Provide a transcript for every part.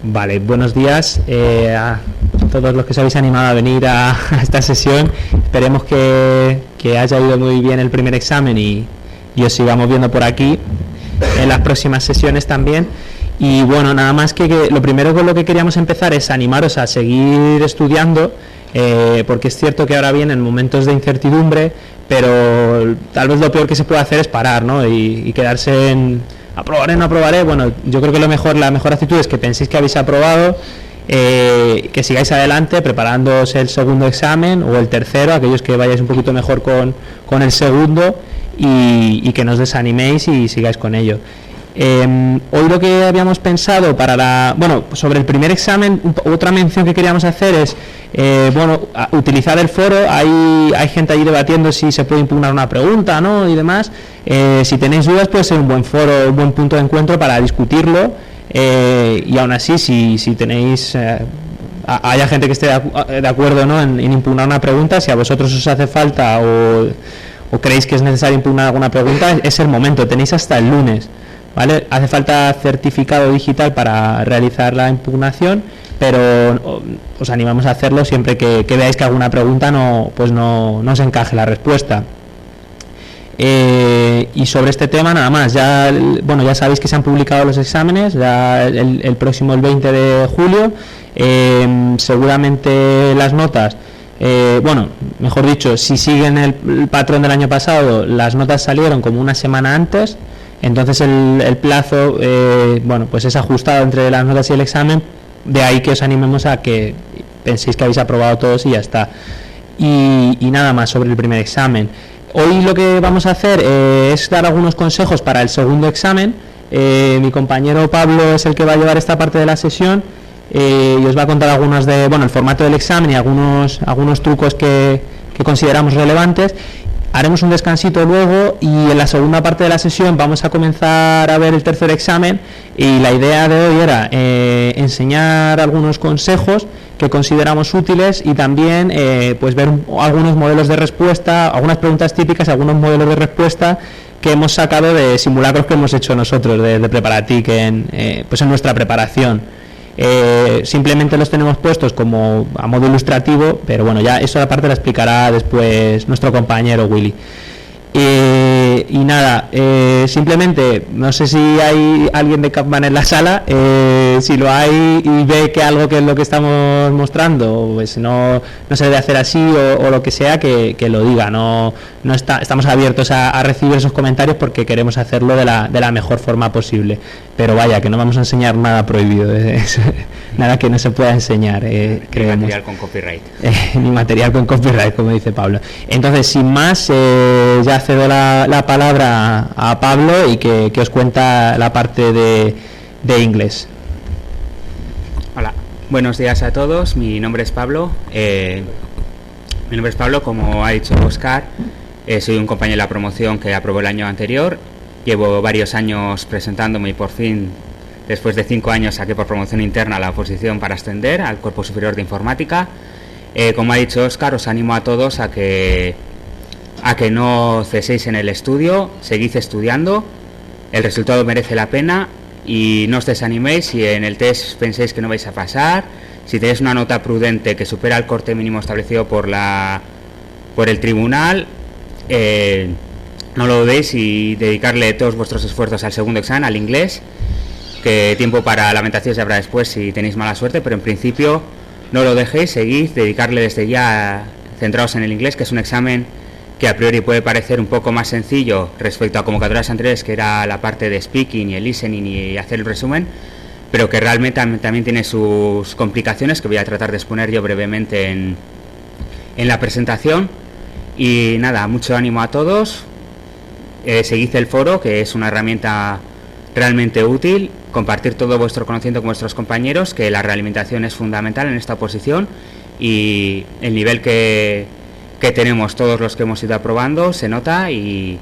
Vale, buenos días a todos los que os habéis animado a venir a esta sesión. Esperemos que haya ido muy bien el primer examen y os sigamos viendo por aquí en las próximas sesiones también. Y bueno, nada más que lo primero con lo que queríamos empezar es animaros a seguir estudiando, porque es cierto que ahora vienen momentos de incertidumbre, pero tal vez lo peor que se puede hacer es parar, ¿no? Y quedarse en aprobaré, no aprobaré. Bueno, yo creo que la mejor actitud es que penséis que habéis aprobado, que sigáis adelante preparándoos el segundo examen o el tercero, aquellos que vayáis un poquito mejor con el segundo, y que no os desaniméis y sigáis con ello. Hoy lo que habíamos pensado sobre el primer examen, otra mención que queríamos hacer es utilizar el foro. Hay gente allí debatiendo si se puede impugnar una pregunta, ¿no? Y demás. Si tenéis dudas, puede ser un buen foro, un buen punto de encuentro para discutirlo, y aún así si tenéis haya gente que esté de acuerdo, ¿no? en impugnar una pregunta, si a vosotros os hace falta o creéis que es necesario impugnar alguna pregunta, es el momento, tenéis hasta el lunes. ¿Vale? Hace falta certificado digital para realizar la impugnación, pero os animamos a hacerlo siempre que veáis que alguna pregunta no os encaje la respuesta. Y sobre este tema nada más, ya sabéis que se han publicado los exámenes, ya el próximo, el 20 de julio, seguramente las notas, mejor dicho, si siguen el patrón del año pasado, las notas salieron como una semana antes. Entonces el plazo pues es ajustado entre las notas y el examen, de ahí que os animemos a que penséis que habéis aprobado todos y ya está. Y nada más sobre el primer examen. Hoy lo que vamos a hacer es dar algunos consejos para el segundo examen. Mi compañero Pablo es el que va a llevar esta parte de la sesión, y os va a contar algunos el formato del examen y algunos trucos que consideramos relevantes. Haremos un descansito luego y en la segunda parte de la sesión vamos a comenzar a ver el tercer examen, y la idea de hoy era enseñar algunos consejos que consideramos útiles y también ver algunos modelos de respuesta, algunas preguntas típicas, algunos modelos de respuesta que hemos sacado de simulacros que hemos hecho nosotros de Preparatic en nuestra preparación. Simplemente los tenemos puestos como a modo ilustrativo, pero bueno, ya eso aparte la explicará después nuestro compañero Willy. Y nada, simplemente no sé si hay alguien de Capman en la sala. Si lo hay y ve que algo que es lo que estamos mostrando pues no se debe hacer así o lo que sea, que lo diga. Estamos abiertos a recibir esos comentarios porque queremos hacerlo de la mejor forma posible, pero vaya, que no vamos a enseñar nada prohibido, nada que no se pueda enseñar, ni material con copyright. Ni material con copyright, como dice Pablo. Entonces, sin más, ya cedo la palabra a Pablo y que os cuenta la parte de inglés. Hola, buenos días a todos. Mi nombre es Pablo. Como ha dicho Oscar, soy un compañero de la promoción que aprobó el año anterior. Llevo varios años presentándome y por fin, después de 5 años, saqué por promoción interna la oposición para ascender al Cuerpo Superior de Informática. Como ha dicho Oscar, os animo a todos a que no ceséis en el estudio, seguid estudiando, el resultado merece la pena y no os desaniméis si en el test pensáis que no vais a pasar. Si tenéis una nota prudente que supera el corte mínimo establecido por el tribunal, no lo dudéis y dedicarle todos vuestros esfuerzos al segundo examen, al inglés, que tiempo para lamentaciones ya habrá después si tenéis mala suerte, pero en principio no lo dejéis, seguid, dedicarle desde ya, centrados en el inglés, que es un examen que a priori puede parecer un poco más sencillo respecto a convocatorias anteriores, que era la parte de speaking y el listening y hacer el resumen, pero que realmente también tiene sus complicaciones, que voy a tratar de exponer yo brevemente en la presentación. Y nada, mucho ánimo a todos, seguid el foro, que es una herramienta realmente útil, compartir todo vuestro conocimiento con vuestros compañeros, que la realimentación es fundamental en esta oposición, y el nivel que tenemos todos los que hemos ido aprobando se nota, y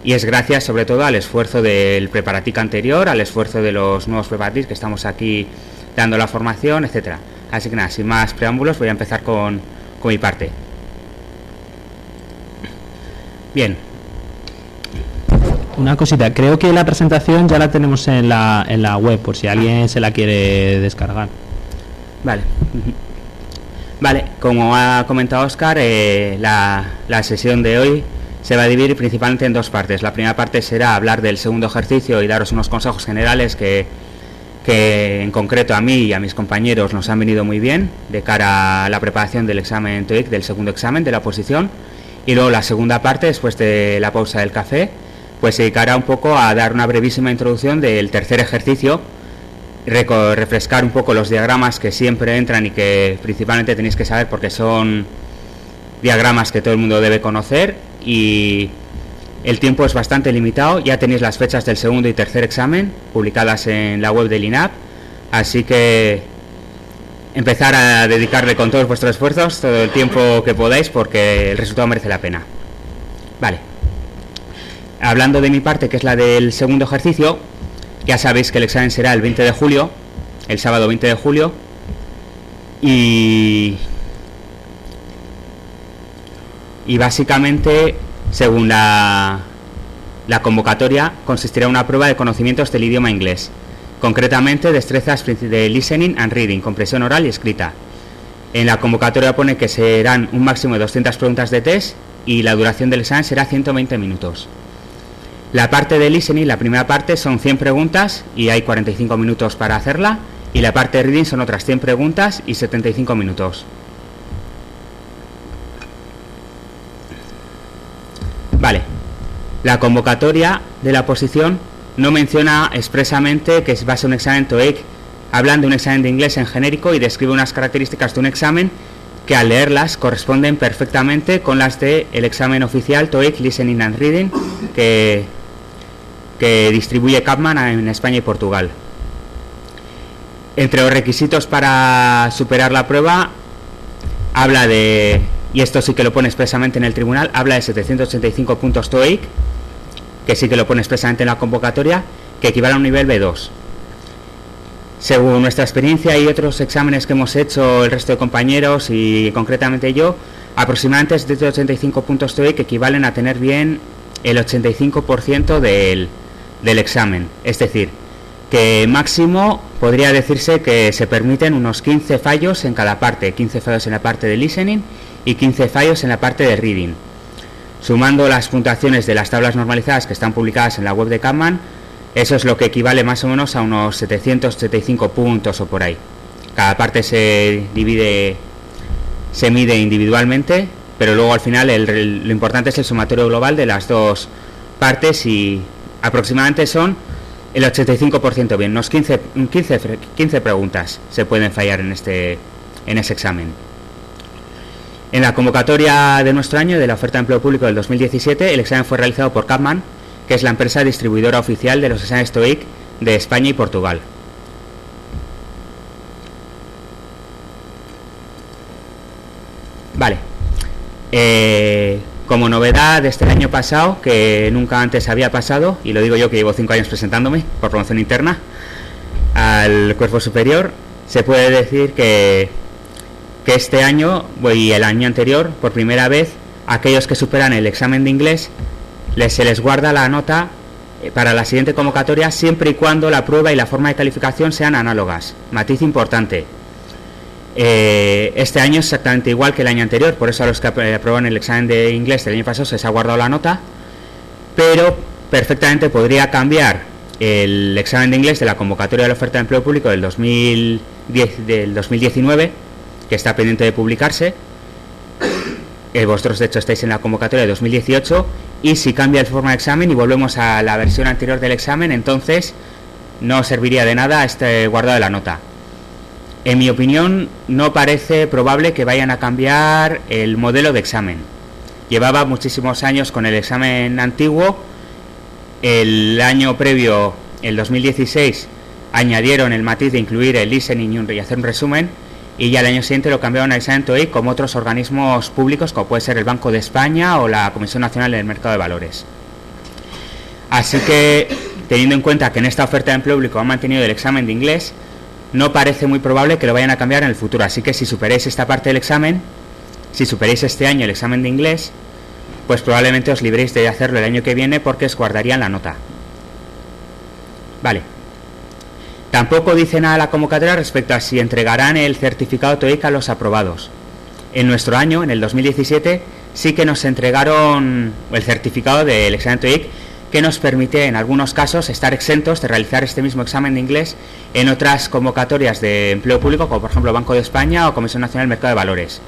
es gracias sobre todo al esfuerzo del Preparatic anterior, al esfuerzo de los nuevos Preparatic que estamos aquí dando la formación, etcétera. Así que nada, sin más preámbulos, voy a empezar con mi parte. Bien. Una cosita, creo que la presentación ya la tenemos en la web, por si alguien se la quiere descargar. Vale. Vale, como ha comentado Óscar, la sesión de hoy se va a dividir principalmente en dos partes. La primera parte será hablar del segundo ejercicio y daros unos consejos generales que en concreto a mí y a mis compañeros nos han venido muy bien de cara a la preparación del examen TOEIC, del segundo examen de la oposición. Y luego la segunda parte, después de la pausa del café, pues se dedicará un poco a dar una brevísima introducción del tercer ejercicio, refrescar un poco los diagramas que siempre entran y que principalmente tenéis que saber porque son diagramas que todo el mundo debe conocer, y el tiempo es bastante limitado. Ya tenéis las fechas del segundo y tercer examen publicadas en la web del INAP, así que empezar a dedicarle con todos vuestros esfuerzos todo el tiempo que podáis porque el resultado merece la pena. Vale. Hablando de mi parte, que es la del segundo ejercicio, ya sabéis que el examen será el 20 de julio, el sábado 20 de julio, y básicamente, según la convocatoria, consistirá en una prueba de conocimientos del idioma inglés, concretamente destrezas de listening and reading, comprensión oral y escrita. En la convocatoria pone que serán un máximo de 200 preguntas de test y la duración del examen será 120 minutos. La parte de listening, la primera parte, son 100 preguntas y hay 45 minutos para hacerla, y la parte de reading son otras 100 preguntas y 75 minutos. Vale, la convocatoria de la oposición no menciona expresamente que va a ser un examen TOEIC, hablan de un examen de inglés en genérico y describe unas características de un examen que al leerlas corresponden perfectamente con las del examen oficial TOEIC Listening and Reading que distribuye Kapman en España y Portugal. Entre los requisitos para superar la prueba habla de, y esto sí que lo pone expresamente en el tribunal, habla de 785 puntos TOEIC, que sí que lo pone expresamente en la convocatoria, que equivale a un nivel B2. Según nuestra experiencia y otros exámenes que hemos hecho el resto de compañeros y concretamente yo, aproximadamente 785 puntos TOEIC equivalen a tener bien el 85% del examen. Es decir, que máximo podría decirse que se permiten unos 15 fallos en cada parte, 15 fallos en la parte de listening y 15 fallos en la parte de reading. Sumando las puntuaciones de las tablas normalizadas que están publicadas en la web de Kapman, eso es lo que equivale más o menos a unos 775 puntos o por ahí. Cada parte se mide individualmente, pero luego al final lo importante es el sumatorio global de las dos partes y aproximadamente son el 85% bien, unos 15 preguntas se pueden fallar en ese examen. En la convocatoria de nuestro año de la oferta de empleo público del 2017, el examen fue realizado por Kapman, que es la empresa distribuidora oficial de los exámenes TOEIC de España y Portugal. Vale. Como novedad de este año pasado, que nunca antes había pasado, y lo digo yo que llevo 5 años presentándome por promoción interna al cuerpo superior, se puede decir que este año y el año anterior, por primera vez, aquellos que superan el examen de inglés se les guarda la nota para la siguiente convocatoria siempre y cuando la prueba y la forma de calificación sean análogas. Matiz importante. Este año es exactamente igual que el año anterior, por eso a los que aprobaron el examen de inglés del año pasado se les ha guardado la nota, pero perfectamente podría cambiar el examen de inglés de la convocatoria de la oferta de empleo público del 2019, que está pendiente de publicarse. Vosotros de hecho estáis en la convocatoria de 2018, y si cambia la forma de examen y volvemos a la versión anterior del examen, entonces no serviría de nada este guardado de la nota. En mi opinión, no parece probable que vayan a cambiar el modelo de examen. Llevaba muchísimos años con el examen antiguo. El año previo, el 2016, añadieron el matiz de incluir el listening y hacer un resumen, y ya el año siguiente lo cambiaron al examen TOEIC como otros organismos públicos, como puede ser el Banco de España o la Comisión Nacional del Mercado de Valores. Así que, teniendo en cuenta que en esta oferta de empleo público han mantenido el examen de inglés, no parece muy probable que lo vayan a cambiar en el futuro. Así que si superáis esta parte del examen, si superáis este año el examen de inglés, pues probablemente os libréis de hacerlo el año que viene porque os guardarían la nota. Vale. Tampoco dice nada la convocatoria respecto a si entregarán el certificado TOEIC a los aprobados. En nuestro año, en el 2017, sí que nos entregaron el certificado del examen TOEIC, que nos permite en algunos casos estar exentos de realizar este mismo examen de inglés en otras convocatorias de empleo público, como por ejemplo Banco de España o Comisión Nacional del Mercado de Valores,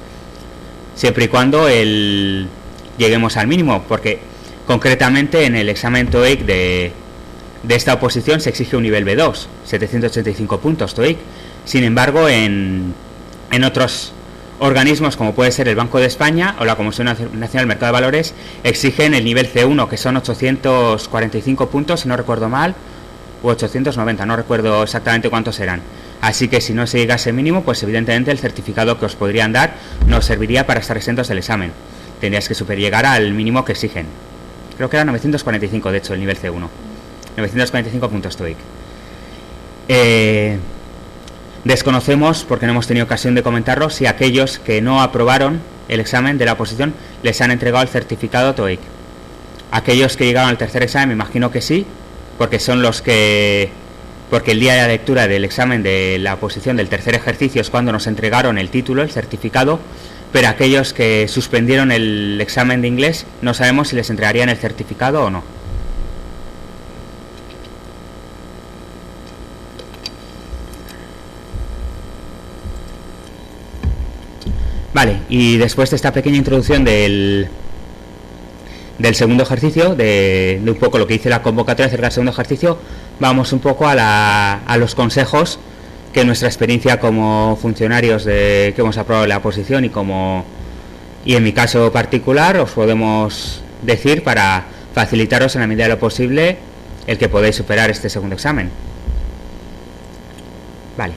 siempre y cuando lleguemos al mínimo, porque concretamente en el examen TOEIC de esta oposición se exige un nivel B2, 785 puntos TOEIC. Sin embargo, en otros organismos como puede ser el Banco de España o la Comisión Nacional del Mercado de Valores exigen el nivel C1, que son 845 puntos, si no recuerdo mal, u 890, no recuerdo exactamente cuántos serán. Así que si no se llega a ese mínimo, pues evidentemente el certificado que os podrían dar no serviría para estar exentos del examen. Tendrías que llegar al mínimo que exigen. Creo que era 945, de hecho, el nivel C1. 945 puntos TOEIC. Desconocemos, porque no hemos tenido ocasión de comentarlo, si aquellos que no aprobaron el examen de la oposición les han entregado el certificado TOEIC. Aquellos que llegaron al tercer examen, me imagino que sí, porque el día de la lectura del examen de la oposición del tercer ejercicio es cuando nos entregaron el título, el certificado, pero aquellos que suspendieron el examen de inglés no sabemos si les entregarían el certificado o no. Vale, y después de esta pequeña introducción del segundo ejercicio, de un poco lo que dice la convocatoria acerca del segundo ejercicio, vamos un poco a los consejos que nuestra experiencia como funcionarios que hemos aprobado la oposición y en mi caso particular os podemos decir para facilitaros en la medida de lo posible el que podáis superar este segundo examen. Vale.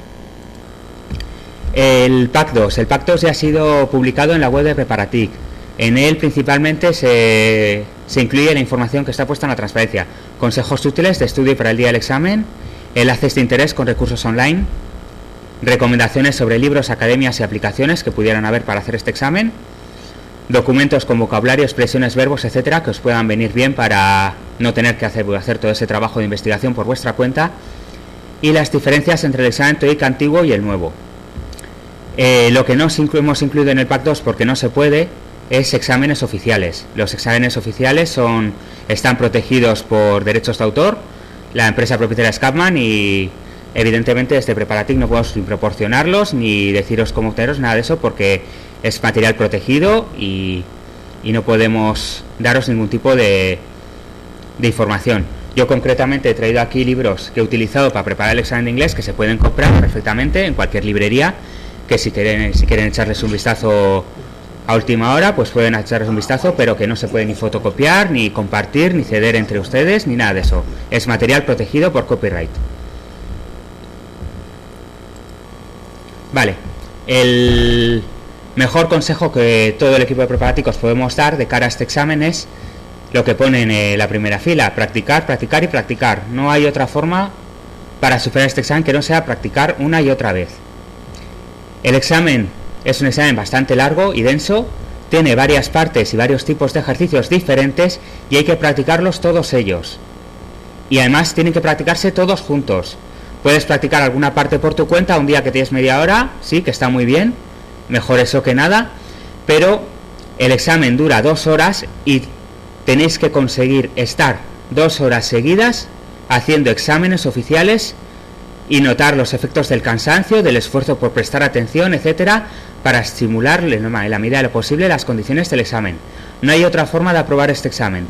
El PAC 2 ya ha sido publicado en la web de Preparatic. En él principalmente se incluye la información que está puesta en la transparencia, consejos útiles de estudio para el día del examen, enlaces de interés con recursos online, recomendaciones sobre libros, academias y aplicaciones que pudieran haber para hacer este examen, documentos con vocabulario, expresiones, verbos, etcétera, que os puedan venir bien para no tener que hacer todo ese trabajo de investigación por vuestra cuenta, y las diferencias entre el examen TOEIC antiguo y el nuevo. Lo que no hemos incluido en el PAC 2 porque no se puede es exámenes oficiales. Los exámenes oficiales están protegidos por derechos de autor, la empresa propietaria es Capman, y evidentemente desde Preparatic no podemos ni proporcionarlos ni deciros cómo obtenerlos, nada de eso, porque es material protegido y no podemos daros ningún tipo de información. Yo concretamente he traído aquí libros que he utilizado para preparar el examen de inglés, que se pueden comprar perfectamente en cualquier librería, que si quieren echarles un vistazo a última hora, pues pueden echarles un vistazo, pero que no se puede ni fotocopiar, ni compartir, ni ceder entre ustedes, ni nada de eso. Es material protegido por copyright. Vale. El mejor consejo que todo el equipo de Preparatic podemos dar de cara a este examen es lo que pone en la primera fila: practicar, practicar y practicar. No hay otra forma para superar este examen que no sea practicar una y otra vez. El examen es un examen bastante largo y denso, tiene varias partes y varios tipos de ejercicios diferentes y hay que practicarlos todos ellos. Y además tienen que practicarse todos juntos. Puedes practicar alguna parte por tu cuenta un día que tienes media hora, sí, que está muy bien, mejor eso que nada, pero el examen dura 2 horas y tenéis que conseguir estar 2 horas seguidas haciendo exámenes oficiales y notar los efectos del cansancio, del esfuerzo por prestar atención, etcétera, para estimular en la medida de lo posible las condiciones del examen. No hay otra forma de aprobar este examen.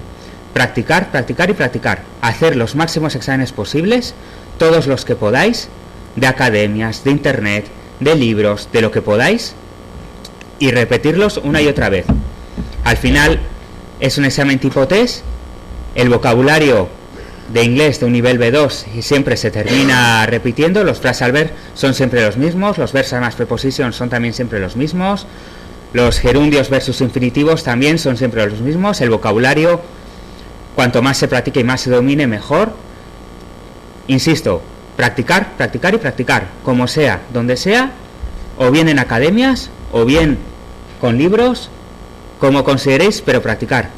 Practicar, practicar y practicar. Hacer los máximos exámenes posibles, todos los que podáis, de academias, de internet, de libros, de lo que podáis, y repetirlos una y otra vez. Al final es un examen tipo test. El vocabulario de inglés de un nivel B2 y siempre se termina repitiendo. Los phrasal verbs son siempre los mismos, los verbs más prepositions son también siempre los mismos, los gerundios versus infinitivos también son siempre los mismos. El vocabulario, cuanto más se practique y más se domine, mejor. Insisto, practicar, practicar y practicar, como sea, donde sea, o bien en academias, o bien con libros, como consideréis, pero practicar.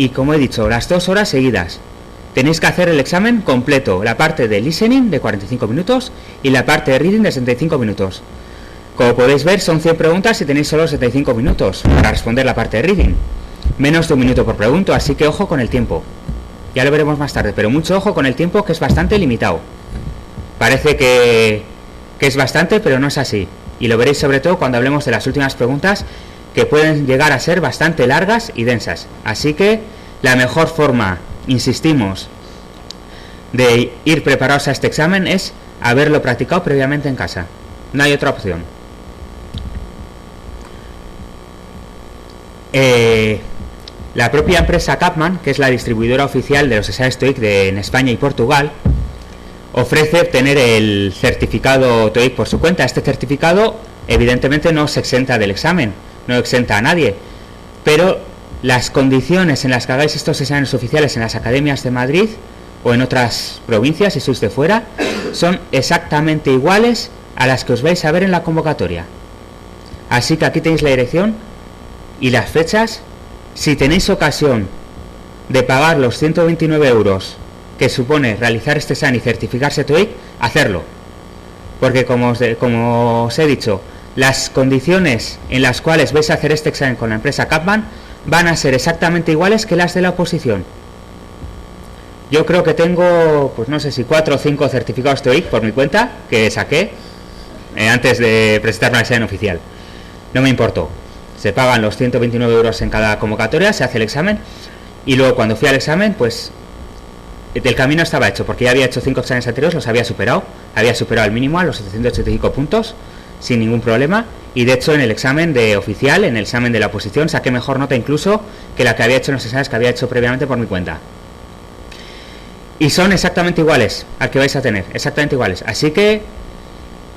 y como he dicho, las 2 horas seguidas. Tenéis que hacer el examen completo, la parte de listening de 45 minutos y la parte de reading de 75 minutos. Como podéis ver, son 100 preguntas y tenéis solo 75 minutos para responder la parte de reading. Menos de 1 minuto por pregunta, así que ojo con el tiempo. Ya lo veremos más tarde, pero mucho ojo con el tiempo, que es bastante limitado. Parece que es bastante, pero no es así. Y lo veréis sobre todo cuando hablemos de las últimas preguntas, que pueden llegar a ser bastante largas y densas. Así que la mejor forma, insistimos, de ir preparados a este examen es haberlo practicado previamente en casa. No hay otra opción. La propia empresa Kapman, que es la distribuidora oficial de los exámenes TOEIC en España y Portugal, ofrece obtener el certificado TOEIC por su cuenta. Este certificado evidentemente no se exenta del examen, no exenta a nadie, pero las condiciones en las que hagáis estos exámenes oficiales en las academias de Madrid o en otras provincias, si sois de fuera, son exactamente iguales a las que os vais a ver en la convocatoria. Así que aquí tenéis la dirección y las fechas. Si tenéis ocasión de pagar los 129 euros que supone realizar este examen y certificarse TOEIC, hacerlo. Porque como os he dicho, las condiciones en las cuales vais a hacer este examen con la empresa Kapman van a ser exactamente iguales que las de la oposición. Yo creo que tengo, pues no sé si 4 o 5 certificados TOEIC por mi cuenta, que saqué antes de presentarme al examen oficial. No me importó. Se pagan los 129 euros en cada convocatoria, se hace el examen, y luego cuando fui al examen, pues el camino estaba hecho, porque ya había hecho 5 exámenes anteriores, los había superado el mínimo a los 785 puntos, sin ningún problema, y de hecho en el examen de oficial, en el examen de la oposición, saqué mejor nota incluso que la que había hecho en los exámenes que había hecho previamente por mi cuenta. Y son exactamente iguales al que vais a tener, exactamente iguales. Así que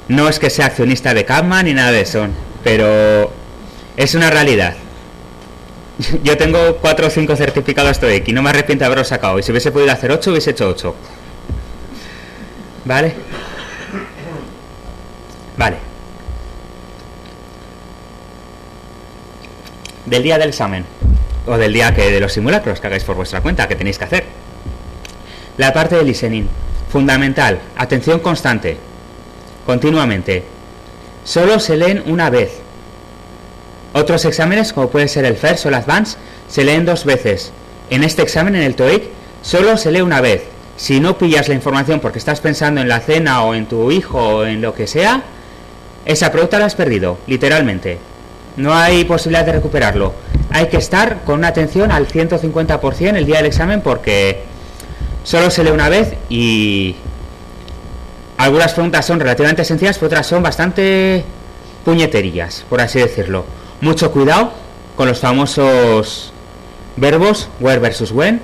no es que sea accionista de Kapman ni nada de eso, pero es una realidad. Yo tengo 4 o 5 certificados TOEIC y no me arrepiento de haberlos sacado. Y si hubiese podido hacer 8, hubiese hecho 8. ¿Vale? Vale. Del día del examen, o del día de los simulacros que hagáis por vuestra cuenta, que tenéis que hacer. La parte de listening, fundamental, atención constante, continuamente. Solo se leen una vez. Otros exámenes, como puede ser el FIRST o el Advanced, se leen 2 veces. En este examen, en el TOEIC, solo se lee una vez. Si no pillas la información porque estás pensando en la cena o en tu hijo o en lo que sea, esa pregunta la has perdido, literalmente. No hay posibilidad de recuperarlo. Hay que estar con una atención al 150% el día del examen, porque solo se lee una vez y algunas preguntas son relativamente sencillas, pero otras son bastante puñeterillas, por así decirlo. Mucho cuidado con los famosos verbos where versus when.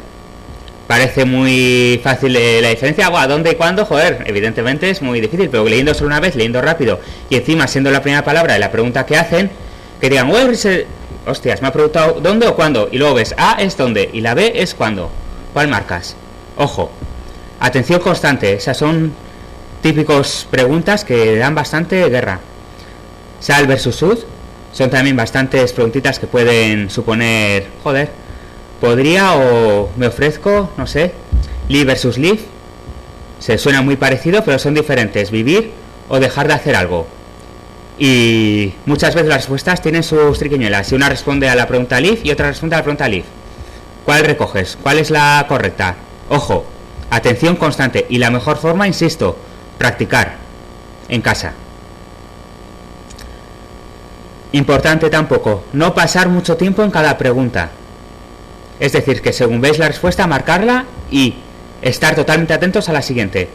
Parece muy fácil la diferencia. ¿Dónde y cuándo? Joder, evidentemente es muy difícil, pero leyendo solo una vez, leyendo rápido, y encima siendo la primera palabra de la pregunta que hacen, que digan, hostias, me ha preguntado dónde o cuándo, y luego ves A es dónde y la B es cuándo. ¿Cuál marcas? Ojo, atención constante. Esas son típicos preguntas que dan bastante guerra. Sal versus sud son también bastantes preguntitas que pueden suponer, joder, podría o me ofrezco, no sé. Live versus live, se suena muy parecido, pero son diferentes. Vivir o dejar de hacer algo. Y muchas veces las respuestas tienen sus triquiñuelas. Y una responde a la pregunta live y otra responde a la pregunta live. ¿Cuál recoges? ¿Cuál es la correcta? Ojo, atención constante. Y la mejor forma, insisto, practicar en casa. Importante tampoco, no pasar mucho tiempo en cada pregunta. Es decir, que según veis la respuesta, marcarla y estar totalmente atentos a la siguiente.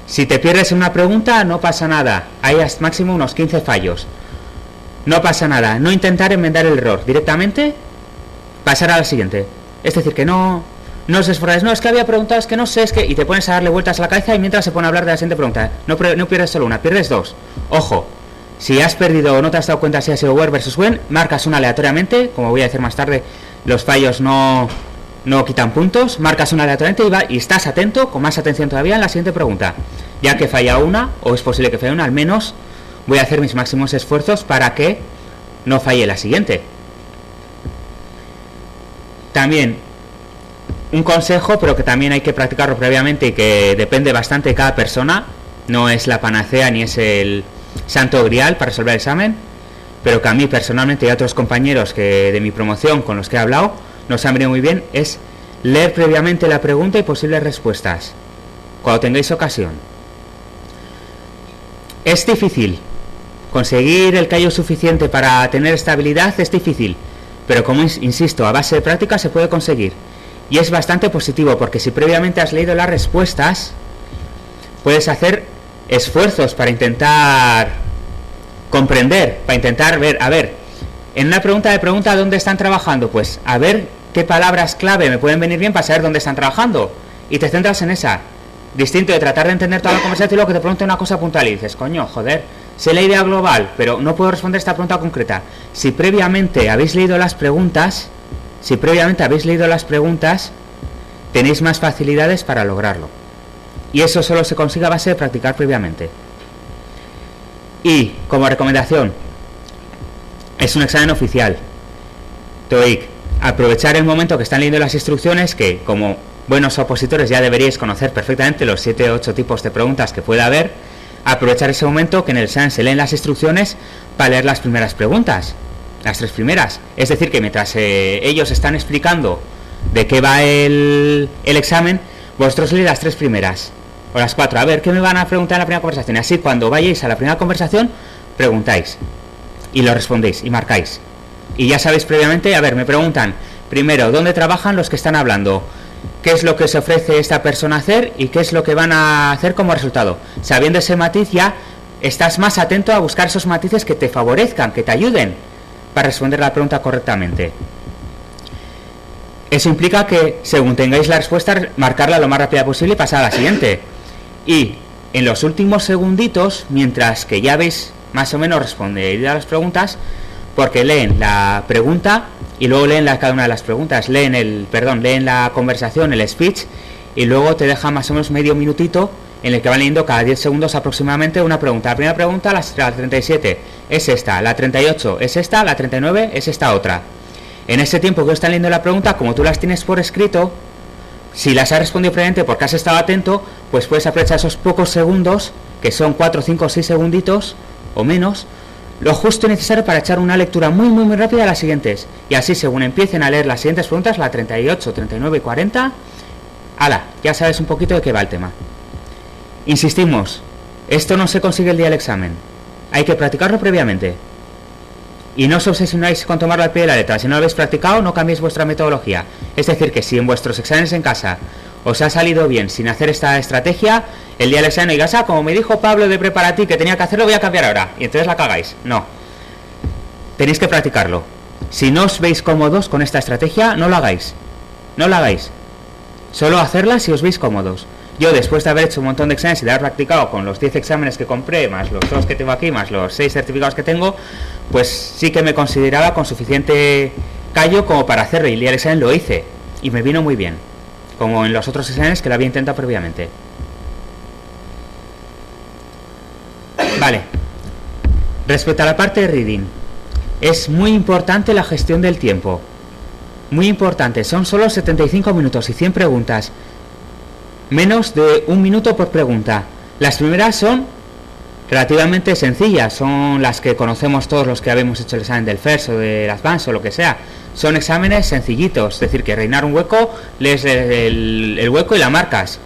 Si te pierdes en una pregunta, no pasa nada. Hay hasta máximo unos 15 fallos. No pasa nada. No intentar enmendar el error. Directamente pasar a la siguiente. Es decir, que no os esforzáis. No, es que había preguntado, es que no sé, es que... Y te pones a darle vueltas a la cabeza y mientras se pone a hablar de la siguiente pregunta. No pierdes solo una, pierdes 2. Ojo. Si has perdido o no te has dado cuenta si ha sido where versus when, marcas una aleatoriamente, como voy a decir más tarde, los fallos no quitan puntos, marcas una aleatoriamente y estás atento, con más atención todavía, en la siguiente pregunta. Ya que falla una, o es posible que falle una, al menos voy a hacer mis máximos esfuerzos para que no falle la siguiente. También, un consejo, pero que también hay que practicarlo previamente y que depende bastante de cada persona. No es la panacea ni es el santo grial para resolver el examen, pero que a mí personalmente y a otros compañeros que de mi promoción con los que he hablado nos han venido muy bien, es leer previamente la pregunta y posibles respuestas cuando tengáis ocasión. Es difícil conseguir el callo suficiente para tener estabilidad, es difícil, pero como insisto, a base de práctica se puede conseguir. Y es bastante positivo, porque si previamente has leído las respuestas, puedes hacer esfuerzos para intentar comprender, para intentar ver, a ver, en una pregunta de pregunta ¿dónde están trabajando? Pues a ver qué palabras clave me pueden venir bien para saber dónde están trabajando. Y te centras en esa. Distinto de tratar de entender toda la conversación y luego que te pregunte una cosa puntual y dices, coño, joder, sé la idea global, pero no puedo responder esta pregunta concreta. Si previamente habéis leído las preguntas, tenéis más facilidades para lograrlo. Y eso solo se consigue a base de practicar previamente. Y, como recomendación, es un examen oficial. TOEIC, aprovechar el momento que están leyendo las instrucciones, que como buenos opositores ya deberíais conocer perfectamente los 7 o 8 tipos de preguntas que puede haber. Aprovechar ese momento que en el examen se leen las instrucciones para leer las primeras preguntas, las 3 primeras. Es decir, que mientras ellos están explicando de qué va el examen, vosotros leéis las 3 primeras o las 4, a ver qué me van a preguntar en la primera conversación. Y así cuando vayáis a la primera conversación preguntáis y lo respondéis y marcáis. Y ya sabéis previamente, a ver, me preguntan primero dónde trabajan los que están hablando, qué es lo que se ofrece esta persona a hacer y qué es lo que van a hacer como resultado. Sabiendo ese matiz ya estás más atento a buscar esos matices que te favorezcan, que te ayuden para responder la pregunta correctamente. Eso implica que según tengáis la respuesta, marcarla lo más rápida posible y pasar a la siguiente. Y en los últimos segunditos, mientras que ya veis más o menos respondidas las preguntas, porque leen la pregunta y luego leen cada una de las preguntas, leen la conversación, el speech, y luego te deja más o menos medio minutito en el que van leyendo cada 10 segundos aproximadamente una pregunta. La primera pregunta, la 37, es esta, la 38 es esta, la 39 es esta otra. En ese tiempo que están leyendo la pregunta, como tú las tienes por escrito, si las has respondido previamente porque has estado atento, pues puedes aprovechar esos pocos segundos, que son 4, 5, 6 segunditos o menos, lo justo y necesario para echar una lectura muy rápida a las siguientes. Y así, según empiecen a leer las siguientes preguntas, la 38, 39 y 40, ¡hala! Ya sabes un poquito de qué va el tema. Insistimos, esto no se consigue el día del examen. Hay que practicarlo previamente. Y no os obsesionáis con tomarlo al pie de la letra. Si no lo habéis practicado, no cambiéis vuestra metodología. Es decir, que si en vuestros exámenes en casa os ha salido bien sin hacer esta estrategia, el día del examen digas, como me dijo Pablo de Preparati que tenía que hacerlo, voy a cambiar ahora. Y entonces la cagáis. No. Tenéis que practicarlo. Si no os veis cómodos con esta estrategia, no lo hagáis. No lo hagáis. Solo hacerla si os veis cómodos. Yo, después de haber hecho un montón de exámenes y de haber practicado con los 10 exámenes que compré, más los 2 que tengo aquí, más los 6 certificados que tengo, pues sí que me consideraba con suficiente callo como para hacerlo. Y el día del examen lo hice. Y me vino muy bien. Como en los otros exámenes que lo había intentado previamente. Vale. Respecto a la parte de reading, es muy importante la gestión del tiempo. Muy importante. Son solo 75 minutos y 100 preguntas. Menos de 1 minuto por pregunta. Las primeras son relativamente sencillas, son las que conocemos todos los que habíamos hecho el examen del FIRST o del Advanced o lo que sea. Son exámenes sencillitos, es decir, que rellenar un hueco, lees el hueco y la marcas.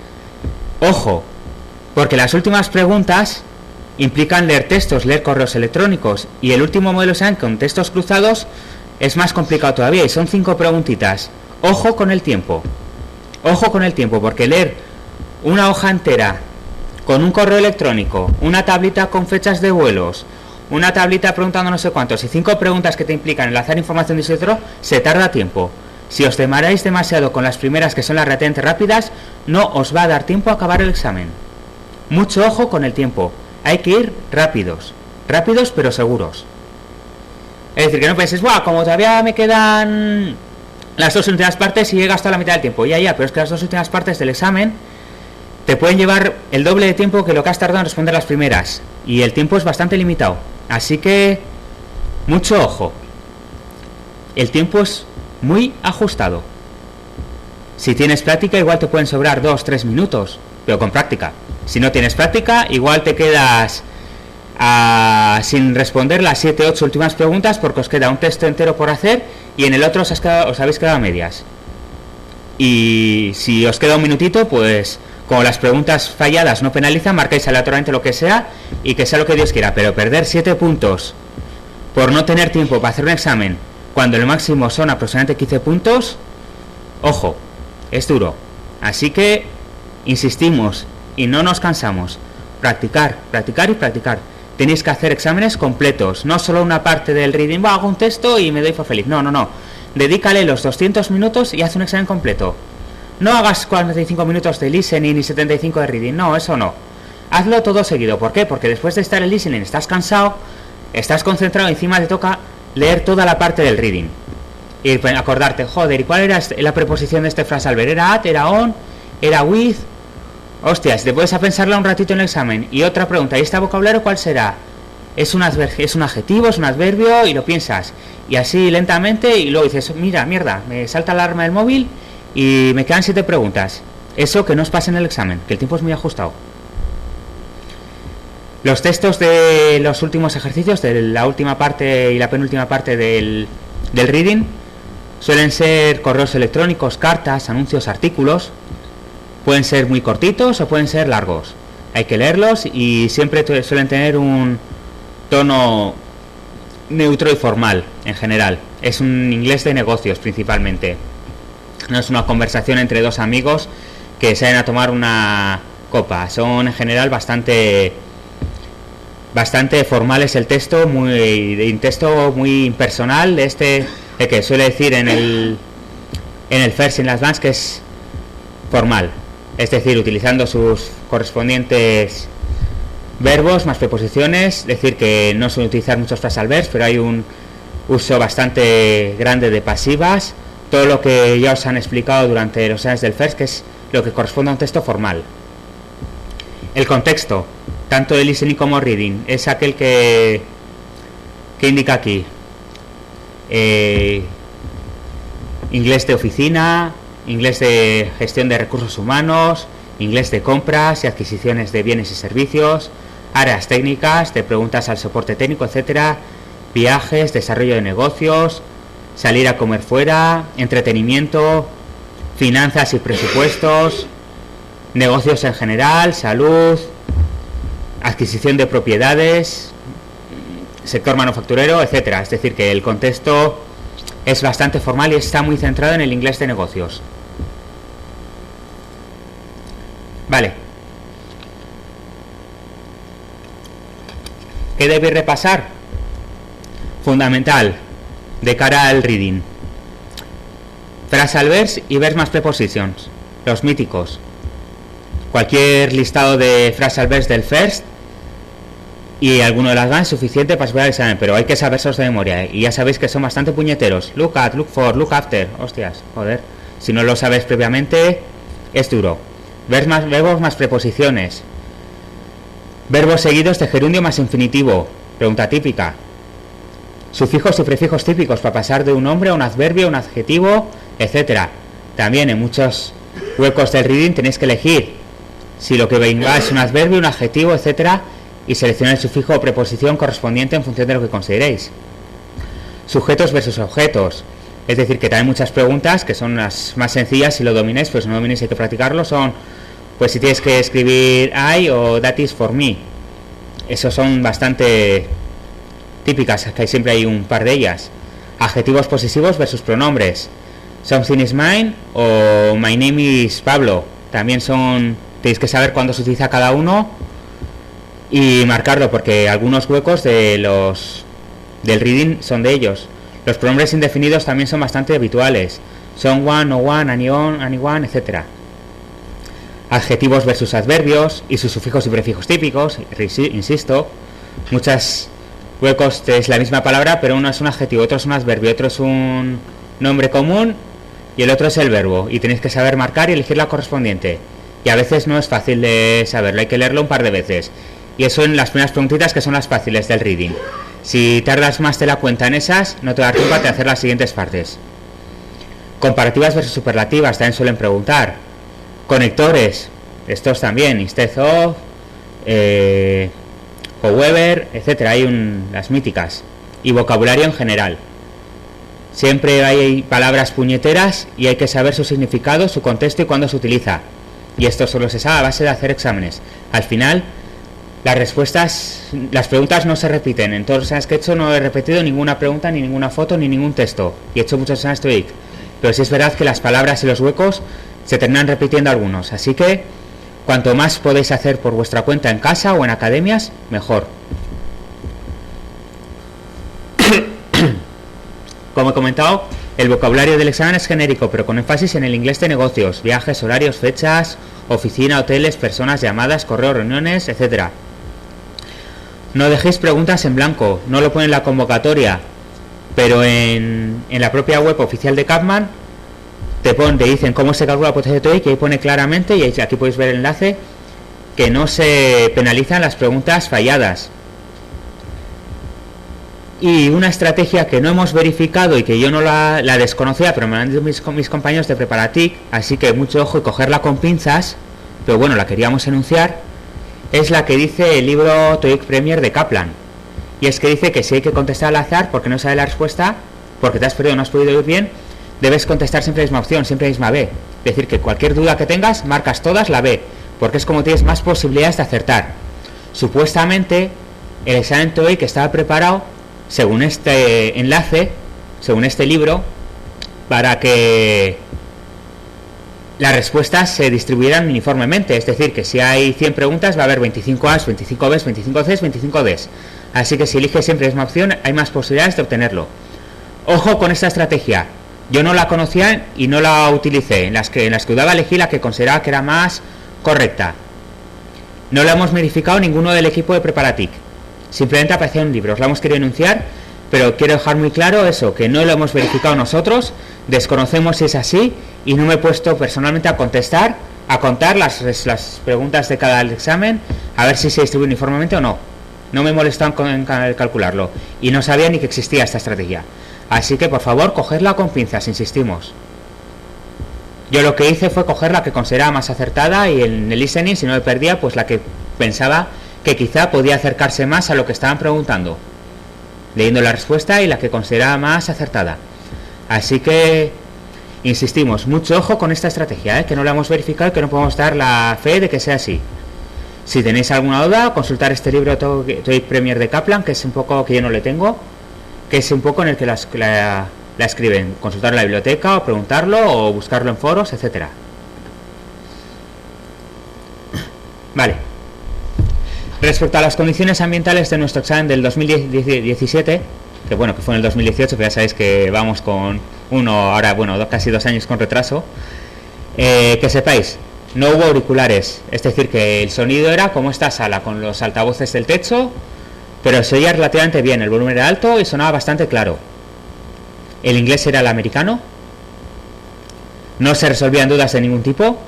Ojo, porque las últimas preguntas implican leer textos, leer correos electrónicos, y el último modelo de examen con textos cruzados es más complicado todavía y son 5 preguntitas. Ojo con el tiempo. Ojo con el tiempo, porque leer una hoja entera con un correo electrónico, una tablita con fechas de vuelos, una tablita preguntando no sé cuántos y 5 preguntas que te implican enlazar información de otro, se tarda tiempo. Si os demoráis demasiado con las primeras, que son las relativamente rápidas, no os va a dar tiempo a acabar el examen. Mucho ojo con el tiempo. Hay que ir rápidos pero seguros. Es decir, que no penséis, como todavía me quedan las 2 últimas partes y he gastado la mitad del tiempo. Ya, pero es que las 2 últimas partes del examen te pueden llevar el doble de tiempo que lo que has tardado en responder las primeras. Y el tiempo es bastante limitado. Así que, mucho ojo. El tiempo es muy ajustado. Si tienes práctica, igual te pueden sobrar 2-3 minutos, pero con práctica. Si no tienes práctica, igual te quedas sin responder las 7-8 últimas preguntas porque os queda un texto entero por hacer y en el otro os habéis quedado a medias. Y si os queda un minutito, pues como las preguntas falladas no penalizan, marcáis aleatoriamente lo que sea y que sea lo que Dios quiera, pero perder 7 puntos por no tener tiempo para hacer un examen cuando el máximo son aproximadamente 15 puntos, ojo, es duro. Así que insistimos y no nos cansamos. Practicar, practicar y practicar. Tenéis que hacer exámenes completos, no solo una parte del reading, hago un texto y me doy por feliz. No, no, no. Dedícale los 200 minutos y haz un examen completo. No hagas 45 minutos de listening y 75 de reading, no, eso no. Hazlo todo seguido. ¿Por qué? Porque después de estar en listening estás cansado, estás concentrado, encima te toca leer toda la parte del reading. Y acordarte, joder, ¿y cuál era la preposición de este frasal ver? ¿Era at? ¿Era on? ¿Era with? Hostia, si te puedes a pensarla un ratito en el examen. Y otra pregunta, ¿y este vocabulario cuál será? ¿Es un adjetivo, es un adverbio? Y lo piensas. Y así lentamente, y luego dices, mira, mierda, me salta la alarma del móvil y me quedan 7 preguntas. Eso que no os pase en el examen, que el tiempo es muy ajustado. Los textos de los últimos ejercicios, de la última parte y la penúltima parte del reading, suelen ser correos electrónicos, cartas, anuncios, artículos. Pueden ser muy cortitos o pueden ser largos. Hay que leerlos y siempre suelen tener un tono neutro y formal en general. Es un inglés de negocios principalmente. No es una conversación entre dos amigos que se vayan a tomar una copa. Son en general bastante formales el texto, un texto muy impersonal, de que suele decir en el First y en las Advanced, que es formal. Es decir, utilizando sus correspondientes verbos más preposiciones, es decir, que no suelen utilizar muchos phrasal verbs, pero hay un uso bastante grande de pasivas, todo lo que ya os han explicado durante los años del First, que es lo que corresponde a un texto formal. El contexto, tanto de listening como reading, es aquel que indica aquí. Inglés de oficina, inglés de gestión de recursos humanos, inglés de compras y adquisiciones de bienes y servicios, áreas técnicas, de preguntas al soporte técnico, etcétera, viajes, desarrollo de negocios, salir a comer fuera, entretenimiento, finanzas y presupuestos, negocios en general, salud, adquisición de propiedades, sector manufacturero, etcétera. Es decir, que el contexto es bastante formal y está muy centrado en el inglés de negocios. Vale. ¿Qué debéis repasar? Fundamental, de cara al reading. Phrasal verbs y verbs más prepositions, los míticos. Cualquier listado de phrasal verbs del First y alguno de las Advanced es suficiente para superar el examen, pero hay que saberlos de memoria, y ya sabéis que son bastante puñeteros. Look at, look for, look after. Hostias, joder. Si no lo sabes previamente, es duro. Verbos más preposiciones. Verbos seguidos de gerundio más infinitivo. Pregunta típica. Sufijos y prefijos típicos para pasar de un nombre a un adverbio, un adjetivo, etcétera. También en muchos huecos del reading tenéis que elegir si lo que venga es un adverbio, un adjetivo, etcétera, y seleccionar el sufijo o preposición correspondiente en función de lo que consideréis. Sujetos versus objetos. Es decir, que también muchas preguntas, que son las más sencillas si lo domináis, pues si no domináis hay que practicarlo, son, pues si tienes que escribir I o that is for me. Esos son bastante típicas, que siempre hay un par de ellas. Adjetivos posesivos versus pronombres. Something is mine o my name is Pablo. También tenéis que saber cuándo se utiliza cada uno y marcarlo, porque algunos huecos del reading son de ellos. Los pronombres indefinidos también son bastante habituales. Someone, no one, anyone, etc. Adjetivos versus adverbios y sus sufijos y prefijos típicos. Insisto, muchos huecos es la misma palabra, pero uno es un adjetivo, otro es un adverbio, otro es un nombre común y el otro es el verbo. Y tenéis que saber marcar y elegir la correspondiente. Y a veces no es fácil de saberlo, hay que leerlo un par de veces. Y eso en las primeras preguntitas, que son las fáciles del reading. Si tardas más de la cuenta en esas, no te da tiempo de hacer las siguientes partes. Comparativas versus superlativas también suelen preguntar. Conectores, estos también, instead of, however, etcétera, hay las míticas. Y vocabulario en general. Siempre hay palabras puñeteras y hay que saber su significado, su contexto y cuándo se utiliza. Y esto solo se sabe a base de hacer exámenes. Al final, las preguntas no se repiten. En todos los exámenes que he hecho no he repetido ninguna pregunta, ni ninguna foto, ni ningún texto. Y he hecho muchos exámenes TOEIC. Pero sí es verdad que las palabras y los huecos se terminan repitiendo algunos. Así que, cuanto más podéis hacer por vuestra cuenta en casa o en academias, mejor. Como he comentado, el vocabulario del examen es genérico, pero con énfasis en el inglés de negocios, viajes, horarios, fechas, oficina, hoteles, personas, llamadas, correos, reuniones, etc. No dejéis preguntas en blanco, no lo pone en la convocatoria, pero en la propia web oficial de Kapman te dicen cómo se calcula la potencia de TOEIC, y ahí pone claramente, y aquí podéis ver el enlace, que no se penalizan las preguntas falladas. Y una estrategia que no hemos verificado y que yo no la desconocía, pero me han dicho mis compañeros de Preparatic, así que mucho ojo y cogerla con pinzas, pero bueno, la queríamos enunciar, es la que dice el libro TOEIC Premier de Kaplan. Y es que dice que si hay que contestar al azar porque no sabes la respuesta, porque te has perdido o no has podido ir bien, debes contestar siempre la misma opción, siempre la misma B. Es decir, que cualquier duda que tengas, marcas todas la B, porque es como tienes más posibilidades de acertar. Supuestamente, el examen TOEIC estaba preparado según este enlace, según este libro, para que las respuestas se distribuyeran uniformemente. Es decir, que si hay 100 preguntas va a haber 25 A's, 25 B's, 25 C's, 25 D's. Así que si eliges siempre la misma opción, hay más posibilidades de obtenerlo. Ojo con esta estrategia. Yo no la conocía y no la utilicé. En las que dudaba, elegí la que consideraba que era más correcta. No la hemos verificado ninguno del equipo de Preparatic. Simplemente aparecía en un libro, os lo hemos querido enunciar, pero quiero dejar muy claro eso, que no lo hemos verificado nosotros, desconocemos si es así, y no me he puesto personalmente a contestar, a contar las preguntas de cada examen, a ver si se distribuye uniformemente o no. No me he molestado en calcularlo, y no sabía ni que existía esta estrategia. Así que, por favor, cogerla con pinzas, insistimos. Yo lo que hice fue coger la que consideraba más acertada, y en el listening, si no me perdía, pues la que pensaba que quizá podía acercarse más a lo que estaban preguntando, leyendo la respuesta y la que consideraba más acertada. Así que insistimos, mucho ojo con esta estrategia, que no la hemos verificado y que no podemos dar la fe de que sea así. Si tenéis alguna duda, consultar este libro TOEIC Premier de Kaplan, que es un poco, que yo no le tengo, que es un poco en el que la escriben. Consultar en la biblioteca o preguntarlo o buscarlo en foros, etcétera. Vale. Respecto a las condiciones ambientales de nuestro examen del 2017, que bueno, que fue en el 2018, pero ya sabéis que vamos con casi 2 años con retraso, que sepáis, no hubo auriculares, es decir, que el sonido era como esta sala, con los altavoces del techo, pero se oía relativamente bien, el volumen era alto y sonaba bastante claro. El inglés era el americano, no se resolvían dudas de ningún tipo,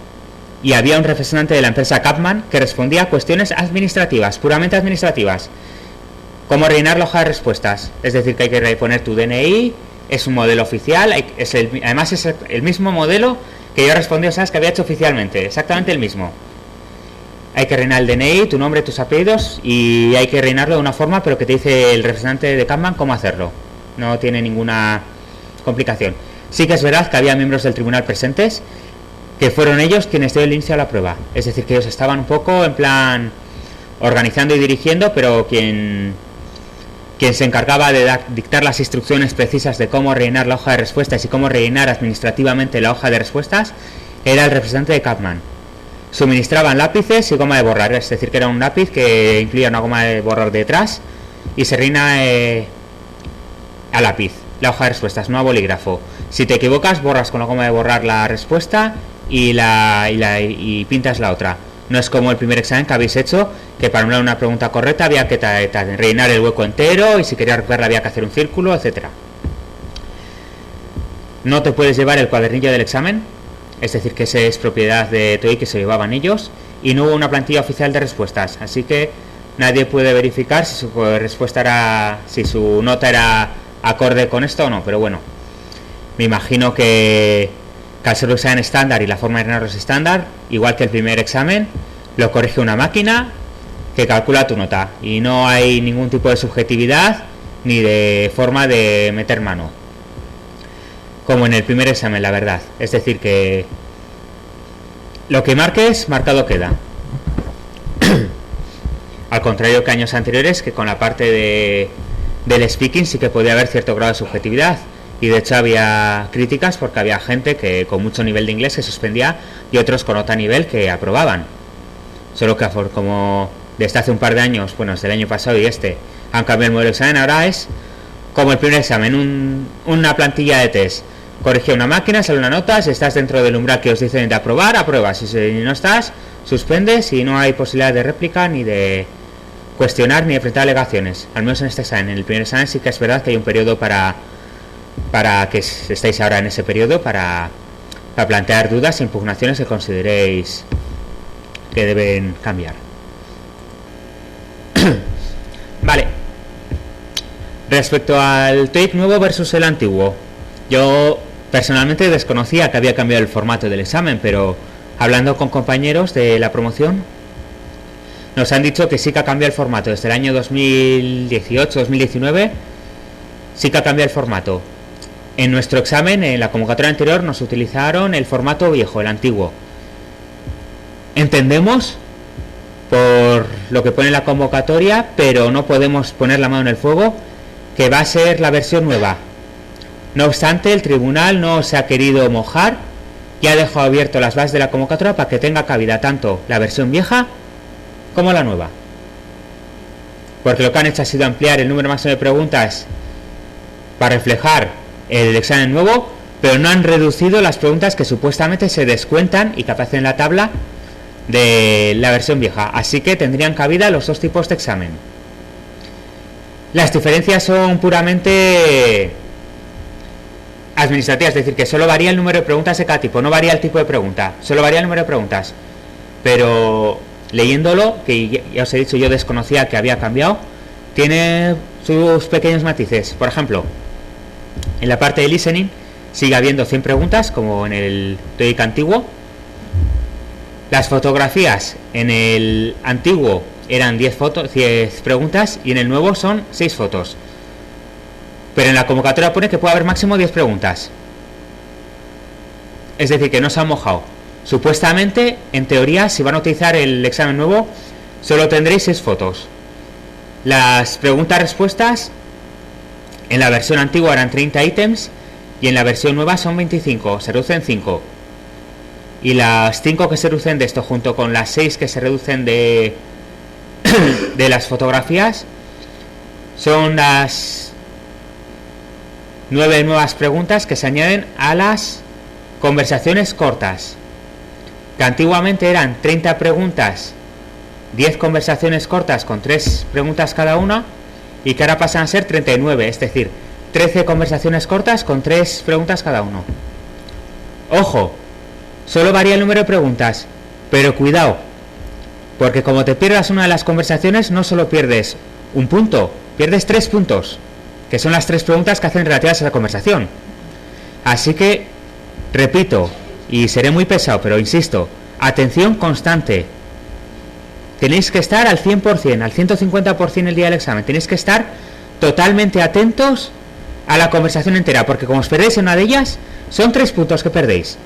y había un representante de la empresa Kapman que respondía a cuestiones administrativas, puramente administrativas, como rellenar la hoja de respuestas, es decir, que hay que poner tu DNI, es un modelo oficial, además es el mismo modelo que yo respondí, sabes, que había hecho oficialmente, exactamente el mismo. Hay que rellenar el DNI, tu nombre, tus apellidos, y hay que rellenarlo de una forma, pero que te dice el representante de Kapman cómo hacerlo, no tiene ninguna complicación. Sí que es verdad que había miembros del tribunal presentes, que fueron ellos quienes dieron el inicio a la prueba, es decir, que ellos estaban un poco en plan organizando y dirigiendo, pero quien se encargaba de dictar las instrucciones precisas de cómo rellenar la hoja de respuestas y cómo rellenar administrativamente la hoja de respuestas era el representante de Kapman. Suministraban lápices y goma de borrar, es decir, que era un lápiz que incluía una goma de borrar detrás y se rellena a lápiz la hoja de respuestas, no a bolígrafo. Si te equivocas, borras con la goma de borrar la respuesta y pintas la otra. No es como el primer examen que habéis hecho, que para anular una pregunta correcta había que rellenar el hueco entero, y si querías recogerla había que hacer un círculo, etcétera. No te puedes llevar el cuadernillo del examen, es decir, que ese es propiedad de TOEIC, que se llevaban ellos, y no hubo una plantilla oficial de respuestas, así que nadie puede verificar si su respuesta si su nota era acorde con esto o no, pero bueno. Me imagino que al ser un examen estándar y la forma de llenarlo es estándar, igual que el primer examen, lo corrige una máquina que calcula tu nota y no hay ningún tipo de subjetividad ni de forma de meter mano, como en el primer examen, la verdad. Es decir, que lo que marques, marcado queda. Al contrario que años anteriores, que con la parte del speaking sí que podía haber cierto grado de subjetividad. Y de hecho había críticas porque había gente que con mucho nivel de inglés se suspendía y otros con otro nivel que aprobaban. Solo que como desde hace un par de años, bueno, desde el año pasado y han cambiado el modelo de examen. Ahora es como el primer examen, una plantilla de test. Corrige una máquina, sale una nota, si estás dentro del umbral que os dicen de aprobar, apruebas. Si no estás, suspendes y no hay posibilidad de réplica ni de cuestionar ni de presentar alegaciones. Al menos en este examen. En el primer examen sí que es verdad que hay un periodo para que estéis ahora en ese periodo para plantear dudas e impugnaciones que consideréis que deben cambiar. Vale. Respecto al TOEIC nuevo versus el antiguo, yo personalmente desconocía que había cambiado el formato del examen, pero hablando con compañeros de la promoción nos han dicho que sí que ha cambiado el formato desde el año 2018-2019. Sí que ha cambiado el formato. En nuestro examen, en la convocatoria anterior, nos utilizaron el formato viejo, el antiguo. Entendemos por lo que pone la convocatoria, pero no podemos poner la mano en el fuego que va a ser la versión nueva. No obstante, el tribunal no se ha querido mojar y ha dejado abierto las bases de la convocatoria para que tenga cabida tanto la versión vieja como la nueva. Porque lo que han hecho ha sido ampliar el número máximo de preguntas para reflejar el examen nuevo, pero no han reducido las preguntas que supuestamente se descuentan y que aparecen en la tabla de la versión vieja. Así que tendrían cabida los dos tipos de examen. Las diferencias son puramente administrativas, es decir, que solo varía el número de preguntas de cada tipo, no varía el tipo de pregunta, solo varía el número de preguntas. Pero leyéndolo, que ya os he dicho, yo desconocía que había cambiado, tiene sus pequeños matices. Por ejemplo, en la parte de listening sigue habiendo 100 preguntas como en el TOEIC antiguo. Las fotografías en el antiguo eran 10 preguntas y en el nuevo son 6 fotos. Pero en la convocatoria pone que puede haber máximo 10 preguntas. Es decir, que no se han mojado. Supuestamente, en teoría, si van a utilizar el examen nuevo, solo tendréis 6 fotos. Las preguntas-respuestas en la versión antigua eran 30 ítems y en la versión nueva son 25, se reducen 5. Y las 5 que se reducen de esto, junto con las 6 que se reducen de las fotografías, son las 9 nuevas preguntas que se añaden a las conversaciones cortas, que antiguamente eran 30 preguntas, 10 conversaciones cortas con 3 preguntas cada una, y que ahora pasan a ser 39, es decir, 13 conversaciones cortas con 3 preguntas cada uno. Ojo, solo varía el número de preguntas, pero cuidado, porque como te pierdas una de las conversaciones, no solo pierdes un punto, pierdes 3 puntos, que son las 3 preguntas que hacen relativas a la conversación. Así que, repito, y seré muy pesado, pero insisto, atención constante. Tenéis que estar al 100%, al 150% el día del examen. Tenéis que estar totalmente atentos a la conversación entera, porque como os perdéis en una de ellas, son 3 puntos que perdéis.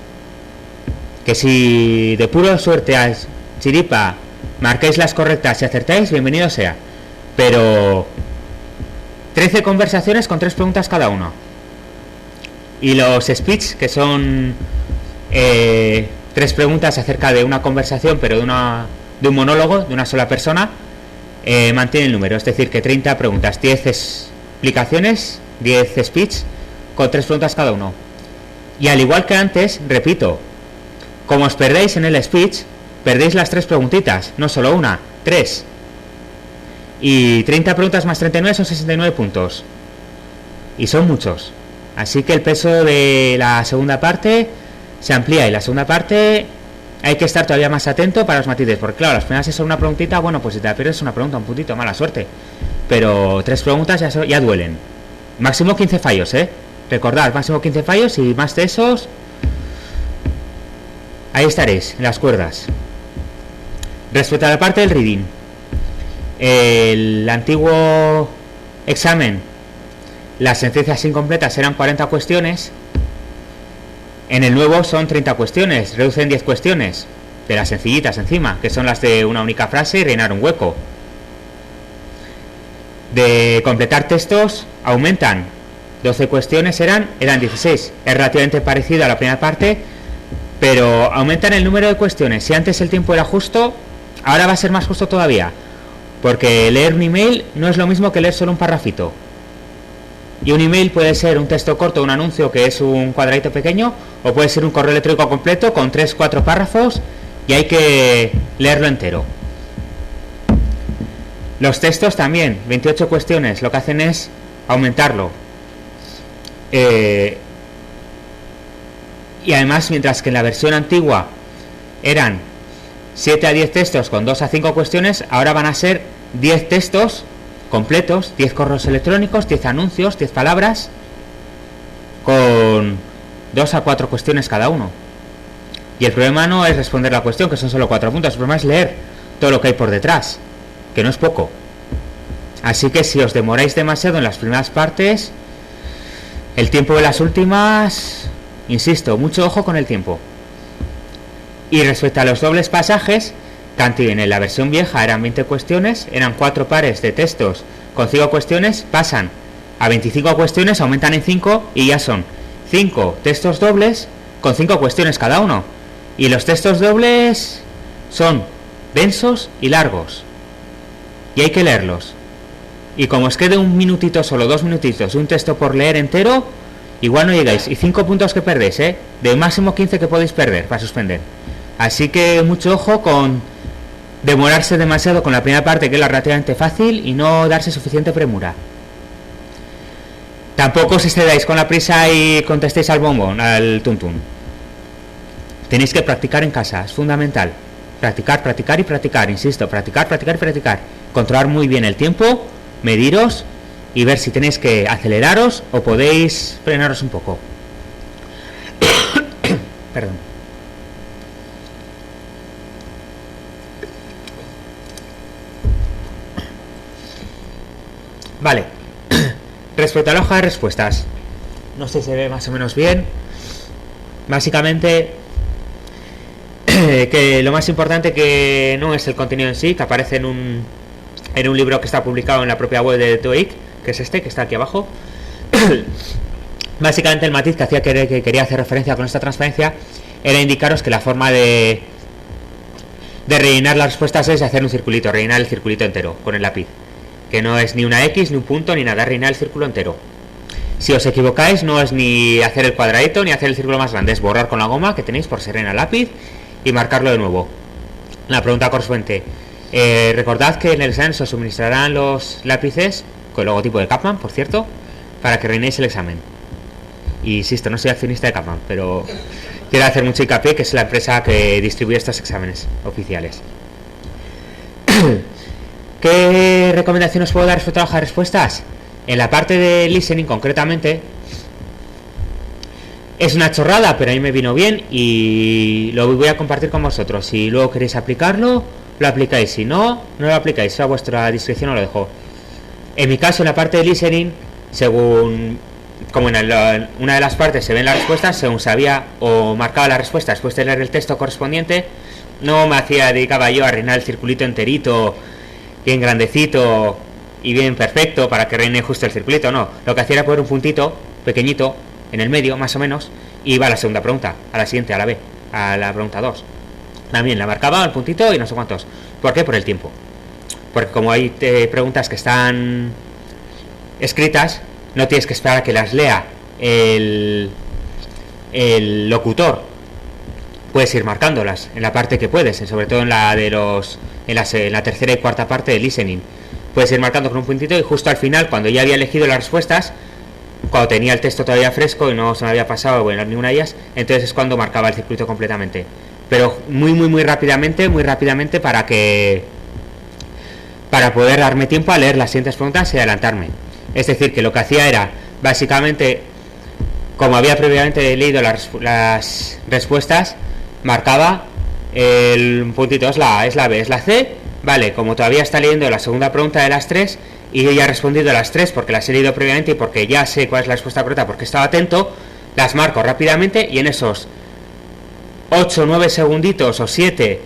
Que si de pura suerte a chiripa marcáis las correctas y acertáis, bienvenido sea. Pero 13 conversaciones con 3 preguntas cada uno. Y los speech, que son 3 preguntas acerca de una conversación, pero de un monólogo, de una sola persona, mantiene el número. Es decir, que 30 preguntas, 10 explicaciones, 10 speech, con 3 preguntas cada uno. Y al igual que antes, repito, como os perdéis en el speech, perdéis las 3 preguntitas, no solo una, 3. Y 30 preguntas más 39 son 69 puntos. Y son muchos. Así que el peso de la segunda parte se amplía, y la segunda parte hay que estar todavía más atento para los matices, porque claro, las primeras es solo una preguntita, bueno, pues si te la pierdes una pregunta, un puntito, mala suerte. Pero 3 preguntas ya duelen. Máximo 15 fallos, Recordad, máximo 15 fallos y más de esos, ahí estaréis, en las cuerdas. Respecto a la parte del reading, el antiguo examen, las sentencias incompletas eran 40 cuestiones. En el nuevo son 30 cuestiones, reducen 10 cuestiones de las sencillitas encima, que son las de una única frase y rellenar un hueco. De completar textos aumentan, 12 cuestiones eran 16, es relativamente parecido a la primera parte, pero aumentan el número de cuestiones. Si antes el tiempo era justo, ahora va a ser más justo todavía, porque leer un email no es lo mismo que leer solo un parrafito. Y un email puede ser un texto corto, un anuncio que es un cuadradito pequeño, o puede ser un correo electrónico completo con 3-4 párrafos y hay que leerlo entero. Los textos también, 28 cuestiones, lo que hacen es aumentarlo. Y además, mientras que en la versión antigua eran 7 a 10 textos con 2 a 5 cuestiones, ahora van a ser 10 textos completos, 10 correos electrónicos, 10 anuncios, 10 palabras, con 2 a 4 cuestiones cada uno. Y el problema no es responder la cuestión, que son solo 4 puntos, el problema es leer todo lo que hay por detrás, que no es poco. Así que si os demoráis demasiado en las primeras partes, el tiempo de las últimas, insisto, mucho ojo con el tiempo. Y respecto a los dobles pasajes, en la versión vieja eran 20 cuestiones, eran 4 pares de textos con 5 cuestiones, pasan a 25 cuestiones, aumentan en 5 y ya son 5 textos dobles con 5 cuestiones cada uno. Y los textos dobles son densos y largos, y hay que leerlos. Y como os quede un minutito solo, 2 minutitos, un texto por leer entero, igual no llegáis. Y 5 puntos que perdéis, de máximo 15 que podéis perder para suspender. Así que mucho ojo con demorarse demasiado con la primera parte, que es la relativamente fácil, y no darse suficiente premura. Tampoco os excedáis con la prisa y contestéis al bombón, al tuntún. Tenéis que practicar en casa, es fundamental. Practicar, practicar y practicar, insisto, practicar, practicar y practicar. Controlar muy bien el tiempo, mediros y ver si tenéis que aceleraros o podéis frenaros un poco. Perdón. Vale. Respecto a la hoja de respuestas, no sé si se ve más o menos bien. Básicamente, que lo más importante que no es el contenido en sí, que aparece en un libro que está publicado en la propia web de TOEIC, que es este, que está aquí abajo. Básicamente el matiz que quería hacer referencia con esta transparencia era indicaros que la forma de rellenar las respuestas es hacer un circulito, rellenar el circulito entero con el lápiz, que no es ni una X, ni un punto, ni nada, rellenar el círculo entero. Si os equivocáis, no es ni hacer el cuadradito ni hacer el círculo más grande, es borrar con la goma que tenéis por serena el lápiz y marcarlo de nuevo. La pregunta correspondiente. Recordad que en el examen os suministrarán los lápices con el logotipo de Kaplan, por cierto, para que rellenéis el examen. Y insisto, no soy accionista de Kaplan, pero quiero hacer mucho hincapié que es la empresa que distribuye estos exámenes oficiales. ¿Qué recomendaciones puedo dar respecto a la hoja de respuestas? En la parte de listening concretamente, es una chorrada, pero a mí me vino bien y lo voy a compartir con vosotros. Si luego queréis aplicarlo, lo aplicáis. Si no, no lo aplicáis. A vuestra discreción os lo dejo. En mi caso, en la parte de listening, según como en una de las partes se ven las respuestas, según sabía o marcaba la respuesta después de leer el texto correspondiente, no me dedicaba yo a rellenar el circulito enterito, bien grandecito y bien perfecto para que reine justo el circulito. No, lo que hacía era poner un puntito pequeñito en el medio, más o menos, y iba a la segunda pregunta, a la siguiente, a la B, a la pregunta 2. También la marcaba el puntito y no sé cuántos. ¿Por qué? Por el tiempo. Porque como hay preguntas que están escritas, no tienes que esperar a que las lea el locutor. Puedes ir marcándolas en la parte que puedes, sobre todo en la de en la tercera y cuarta parte del listening. Puedes ir marcando con un puntito y justo al final, cuando ya había elegido las respuestas, cuando tenía el texto todavía fresco y no se me había pasado ninguna de ellas, entonces es cuando marcaba el circuito completamente. Pero muy rápidamente para poder darme tiempo a leer las siguientes preguntas y adelantarme. Es decir, que lo que hacía era básicamente como había previamente leído las respuestas, marcaba el puntito, es la A, es la B, es la C. Vale, como todavía está leyendo la segunda pregunta de las 3 y yo ya he respondido a las 3 porque las he leído previamente y porque ya sé cuál es la respuesta correcta porque estaba atento, las marco rápidamente y en esos 8 o 9 segunditos o 7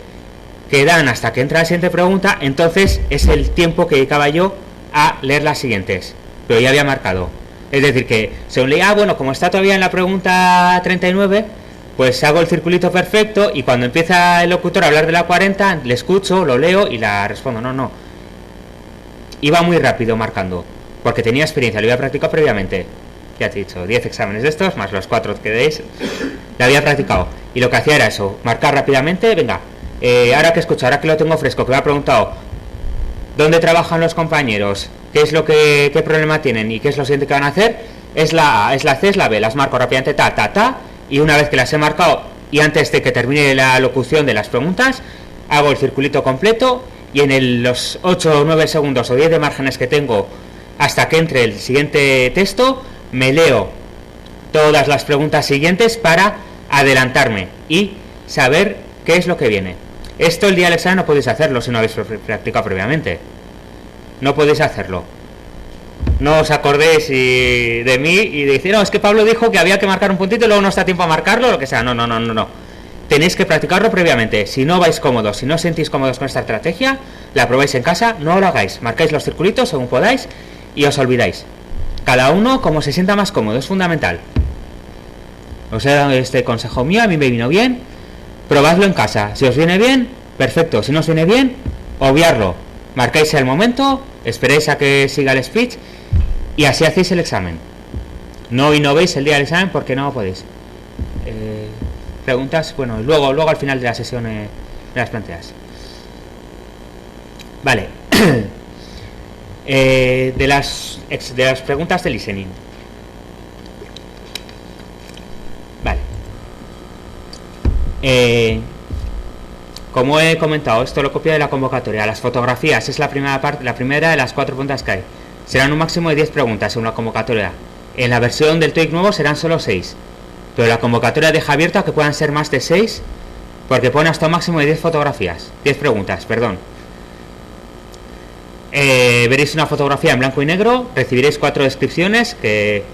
que dan hasta que entra la siguiente pregunta, entonces es el tiempo que dedicaba yo a leer las siguientes, pero ya había marcado. Es decir, que según leía, bueno, como está todavía en la pregunta 39, pues hago el circulito perfecto y cuando empieza el locutor a hablar de la 40, le escucho, lo leo y la respondo. No. Iba muy rápido marcando, porque tenía experiencia, lo había practicado previamente. Ya te he dicho, 10 exámenes de estos, más los 4 que deis, lo había practicado. Y lo que hacía era eso, marcar rápidamente, venga, ahora que escucho, ahora que lo tengo fresco, que me ha preguntado dónde trabajan los compañeros, qué es lo qué problema tienen y qué es lo siguiente que van a hacer, es la A, es la C, es la B, las marco rápidamente, y una vez que las he marcado y antes de que termine la locución de las preguntas, hago el circulito completo y en los 8 o 9 segundos o 10 de márgenes que tengo hasta que entre el siguiente texto, me leo todas las preguntas siguientes para adelantarme y saber qué es lo que viene. Esto el día del examen no podéis hacerlo si no habéis practicado previamente. No podéis hacerlo. No os acordéis de mí y decir, no, es que Pablo dijo que había que marcar un puntito y luego no está tiempo a marcarlo, o lo que sea. No. Tenéis que practicarlo previamente. Si no vais cómodos, si no os sentís cómodos con esta estrategia, la probáis en casa, no lo hagáis. Marcáis los circulitos según podáis y os olvidáis. Cada uno como se sienta más cómodo, es fundamental. Os he dado este consejo mío, a mí me vino bien. Probadlo en casa. Si os viene bien, perfecto. Si no os viene bien, obviarlo. Marcáis el momento, esperéis a que siga el speech y así hacéis el examen. No innovéis el día del examen porque no podéis. Preguntas, bueno, luego al final de la sesión me las planteas. Vale. De las preguntas de listening. Vale. Como he comentado, esto lo copio de la convocatoria. Las fotografías es la primera de las 4 preguntas que hay. Serán un máximo de 10 preguntas en una convocatoria. En la versión del TOEIC nuevo serán solo 6. Pero la convocatoria deja abierto a que puedan ser más de 6 porque pone hasta un máximo de 10 fotografías. 10 preguntas, perdón. Veréis una fotografía en blanco y negro, recibiréis 4 descripciones que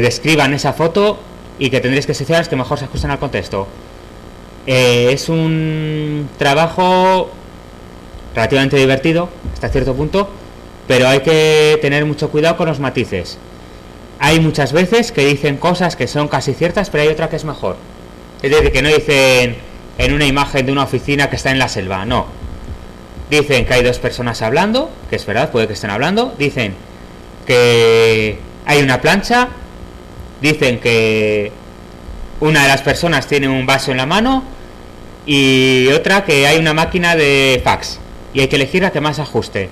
describan esa foto y que tendréis que seleccionar las que mejor se ajusten al contexto. Es un trabajo relativamente divertido hasta cierto punto, pero hay que tener mucho cuidado con los matices. Hay muchas veces que dicen cosas que son casi ciertas, pero hay otra que es mejor. Es decir, que no dicen en una imagen de una oficina que está en la selva, no. Dicen que hay 2 personas hablando, que es verdad, puede que estén hablando. Dicen que hay una plancha. Dicen que una de las personas tiene un vaso en la mano y otra que hay una máquina de fax y hay que elegir la que más ajuste.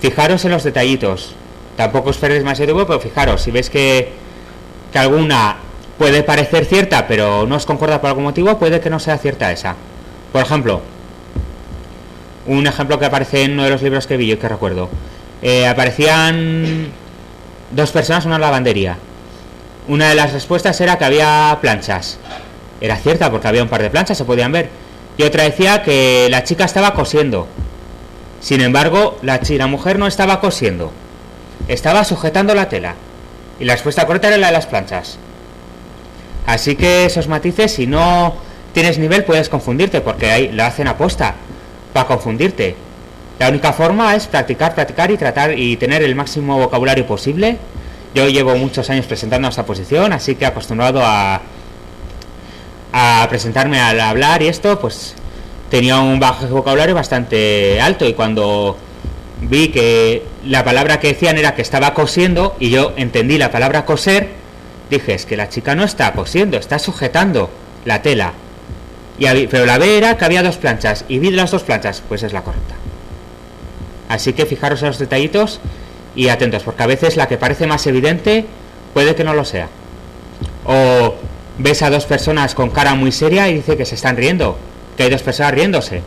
Fijaros en los detallitos. Tampoco os perdéis más de tiempo, pero fijaros, si veis que alguna puede parecer cierta pero no os concuerda por algún motivo, puede que no sea cierta esa. Por ejemplo, un ejemplo que aparece en uno de los libros que vi yo, que recuerdo, aparecían 2 personas en una lavandería. Una de las respuestas era que había planchas. Era cierta porque había un par de planchas, se podían ver. Y otra decía que la chica estaba cosiendo. Sin embargo, la mujer no estaba cosiendo, estaba sujetando la tela. Y la respuesta correcta era la de las planchas. Así que esos matices, si no tienes nivel, puedes confundirte, porque ahí lo hacen aposta para confundirte. La única forma es practicar y tratar y tener el máximo vocabulario posible. Yo llevo muchos años presentando esta posición, así que acostumbrado a presentarme al hablar y esto, pues tenía un bajo vocabulario bastante alto, y cuando vi que la palabra que decían era que estaba cosiendo y yo entendí la palabra coser, dije, es que la chica no está cosiendo, está sujetando la tela. Pero la B era que había 2 planchas y vi de las 2 planchas, pues es la correcta. Así que fijaros en los detallitos y atentos, porque a veces la que parece más evidente puede que no lo sea. O ves a 2 personas con cara muy seria y dice que se están riendo, que hay 2 personas riéndose.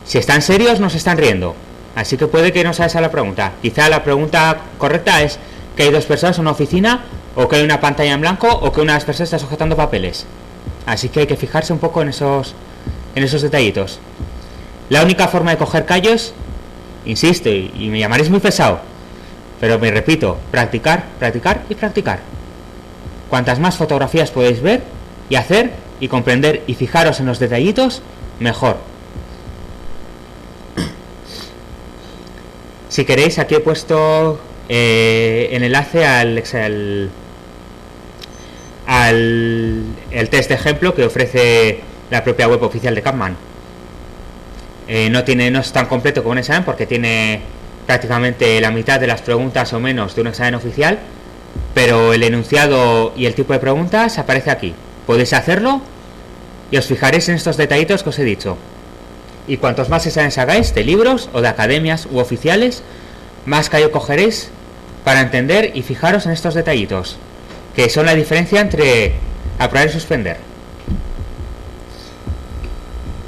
Si están serios, no se están riendo. Así que puede que no sabes a la pregunta. Quizá la pregunta correcta es que hay dos personas en una oficina, o que hay una pantalla en blanco, o que una de las personas está sujetando papeles. Así que hay que fijarse un poco en esos detallitos. La única forma de coger callos, insisto, y me llamaréis muy pesado, pero me repito, practicar, practicar y practicar. Cuantas más fotografías podéis ver y hacer y comprender y fijaros en los detallitos, mejor. Si queréis, aquí he puesto el enlace al test de ejemplo que ofrece la propia web oficial de Capman. No es tan completo como un examen, porque tiene prácticamente la mitad de las preguntas o menos de un examen oficial, pero el enunciado y el tipo de preguntas aparece aquí. Podéis hacerlo y os fijaréis en estos detallitos que os he dicho. Y cuantos más exámenes hagáis, de libros o de academias u oficiales, más callo cogeréis para entender y fijaros en estos detallitos, que son la diferencia entre aprobar y suspender.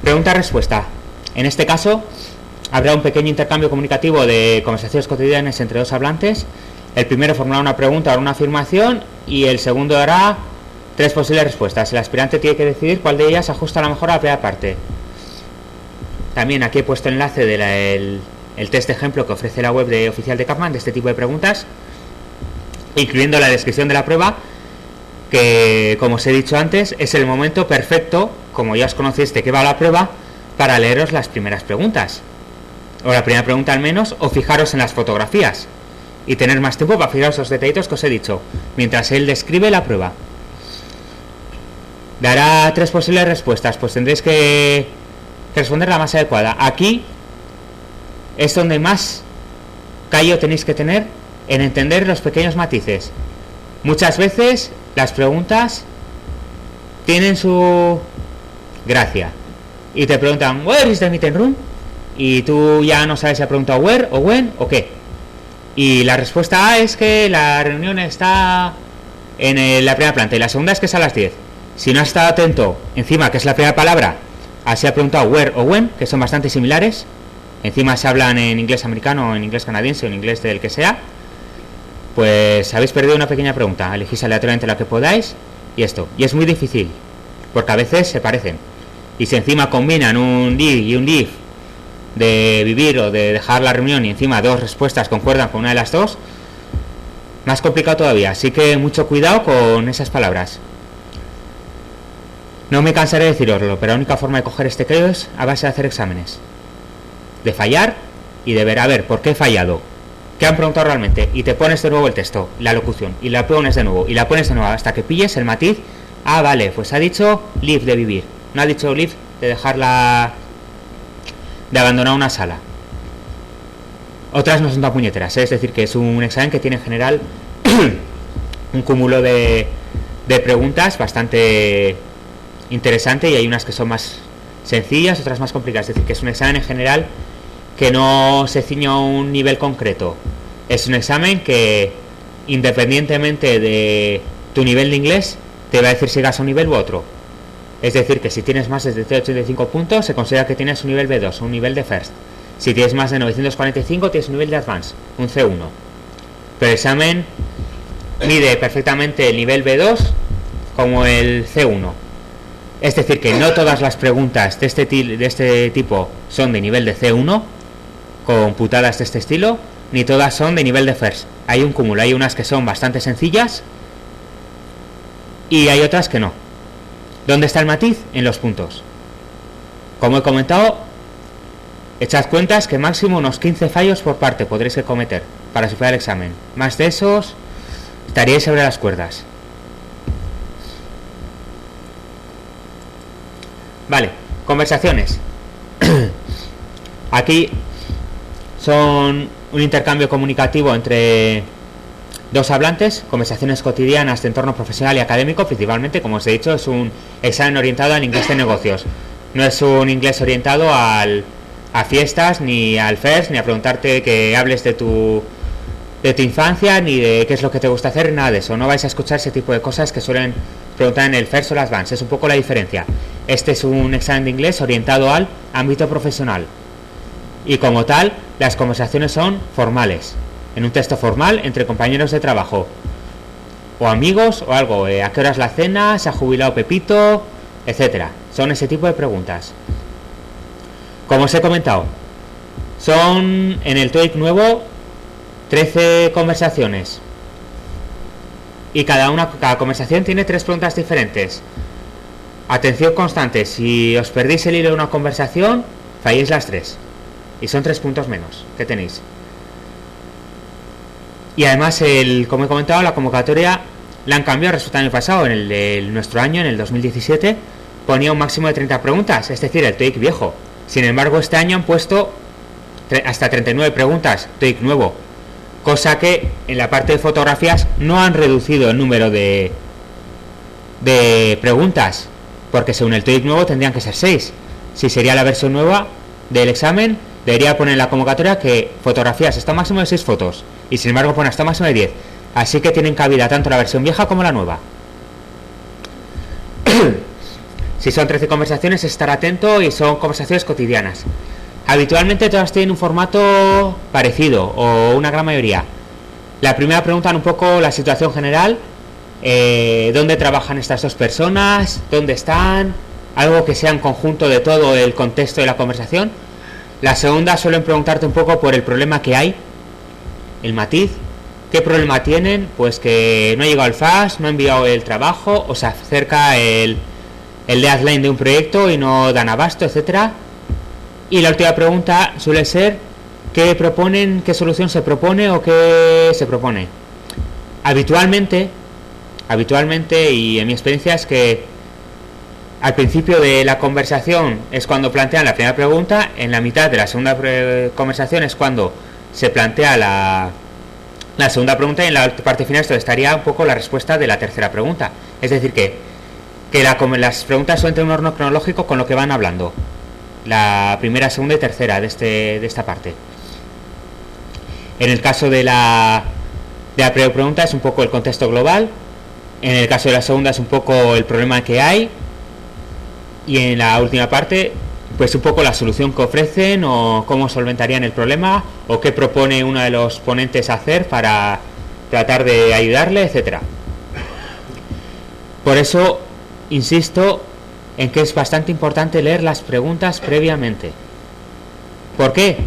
Pregunta-respuesta. En este caso, habrá un pequeño intercambio comunicativo de conversaciones cotidianas entre dos hablantes. El primero formulará una pregunta o una afirmación y el segundo dará 3 posibles respuestas. El aspirante tiene que decidir cuál de ellas ajusta a la mejor a la primera parte. También aquí he puesto el enlace del test de ejemplo que ofrece la web oficial de Capman de este tipo de preguntas, incluyendo la descripción de la prueba, que, como os he dicho antes, es el momento perfecto, como ya os conocéis de qué va la prueba, para leeros las primeras preguntas, o la primera pregunta al menos, o fijaros en las fotografías y tener más tiempo para fijaros los detallitos que os he dicho mientras él describe la prueba. Dará 3 posibles respuestas, pues tendréis que responder la más adecuada. Aquí es donde más callo tenéis que tener en entender los pequeños matices. Muchas veces las preguntas tienen su gracia y te preguntan "Where is the meeting room?" y tú ya no sabes si ha preguntado where o when o qué, y la respuesta A es que la reunión está en la primera planta y la segunda es que es a las 10. Si no has estado atento encima que es la primera palabra, así ha preguntado where o when, que son bastante similares, encima se hablan en inglés americano, en inglés canadiense o en inglés del que sea, pues habéis perdido una pequeña pregunta. Elegís aleatoriamente la que podáis y esto, y es muy difícil porque a veces se parecen, y si encima combinan un did y un if de vivir o de dejar la reunión y encima 2 respuestas concuerdan con una de las dos, más complicado todavía. Así que mucho cuidado con esas palabras. No me cansaré de deciroslo, pero la única forma de coger este creo es a base de hacer exámenes, de fallar y de ver, a ver, ¿por qué he fallado? ¿Qué han preguntado realmente? Y te pones de nuevo el texto, la locución, y la pones de nuevo, y la pones de nuevo, hasta que pilles el matiz. Ah, vale, pues ha dicho live, de vivir, no ha dicho live, de dejarla, de abandonar una sala. Otras no son tan puñeteras, ¿eh? Es decir, que es un examen que tiene en general un cúmulo de preguntas bastante interesante, y hay unas que son más sencillas, otras más complicadas. Es decir, que es un examen en general que no se ciñe a un nivel concreto. Es un examen que, independientemente de tu nivel de inglés, te va a decir si llegas a un nivel u otro. Es decir, que si tienes más de 85 puntos, se considera que tienes un nivel B2, un nivel de First. Si tienes más de 945, tienes un nivel de Advanced, un C1. Pero el examen mide perfectamente el nivel B2 como el C1. Es decir, que no todas las preguntas de este tipo son de nivel de C1, computadas de este estilo, ni todas son de nivel de First. Hay un cúmulo, hay unas que son bastante sencillas y hay otras que no. ¿Dónde está el matiz? En los puntos. Como he comentado, echad cuentas que máximo unos 15 fallos por parte podréis cometer para superar el examen. Más de esos estaríais sobre las cuerdas. Vale, conversaciones. Aquí son un intercambio comunicativo entre dos hablantes, conversaciones cotidianas de entorno profesional y académico. Principalmente, como os he dicho, es un examen orientado al inglés de negocios. No es un inglés orientado a fiestas, ni al first, ni a preguntarte que hables de tu infancia, ni de qué es lo que te gusta hacer, nada de eso. No vais a escuchar ese tipo de cosas que suelen preguntar en el first o las advanced. Es un poco la diferencia. Este es un examen de inglés orientado al ámbito profesional, y como tal las conversaciones son formales, en un texto formal entre compañeros de trabajo o amigos o algo, ¿a qué hora es la cena? ¿Se ha jubilado Pepito? Etcétera. Son ese tipo de preguntas. Como os he comentado, son en el TOEIC nuevo 13 conversaciones y cada conversación tiene 3 preguntas diferentes. Atención constante, si os perdéis el hilo de una conversación, falléis las 3 y son 3 puntos menos que tenéis. Y además, como he comentado, la convocatoria la han cambiado respecto al año pasado. En el de nuestro año, en el 2017, ponía un máximo de 30 preguntas, es decir, el TOEIC viejo. Sin embargo, este año han puesto hasta 39 preguntas, TOEIC nuevo, cosa que en la parte de fotografías no han reducido el número de preguntas, porque según el TOEIC nuevo tendrían que ser 6. Si sería la versión nueva del examen, debería poner en la convocatoria que fotografías hasta un máximo de 6 fotos, y sin embargo pone hasta un máximo de 10. Así que tienen cabida tanto la versión vieja como la nueva. Si son 13 conversaciones, estar atento, y son conversaciones cotidianas. Habitualmente todas tienen un formato parecido, o una gran mayoría. La primera preguntan un poco la situación general, dónde trabajan estas dos personas, dónde están, algo que sea en conjunto de todo el contexto de la conversación. La segunda suelen preguntarte un poco por el problema que hay, el matiz. ¿Qué problema tienen? Pues que no ha llegado el FAS, no ha enviado el trabajo, o se acerca el deadline de un proyecto y no dan abasto, etcétera. Y la última pregunta suele ser ¿qué proponen, qué solución se propone o qué se propone? Habitualmente, y en mi experiencia, es que al principio de la conversación es cuando plantean la primera pregunta, en la mitad de la segunda conversación es cuando se plantea la segunda pregunta, y en la parte final esto estaría un poco la respuesta de la tercera pregunta. Es decir, que las preguntas son entre un orden cronológico con lo que van hablando. La primera, segunda y tercera de esta parte. En el caso de la primera pregunta es un poco el contexto global. En el caso de la segunda es un poco el problema que hay. Y en la última parte, pues un poco la solución que ofrecen, o cómo solventarían el problema, o qué propone uno de los ponentes hacer para tratar de ayudarle, etcétera. Por eso insisto en que es bastante importante leer las preguntas previamente. ¿Por qué?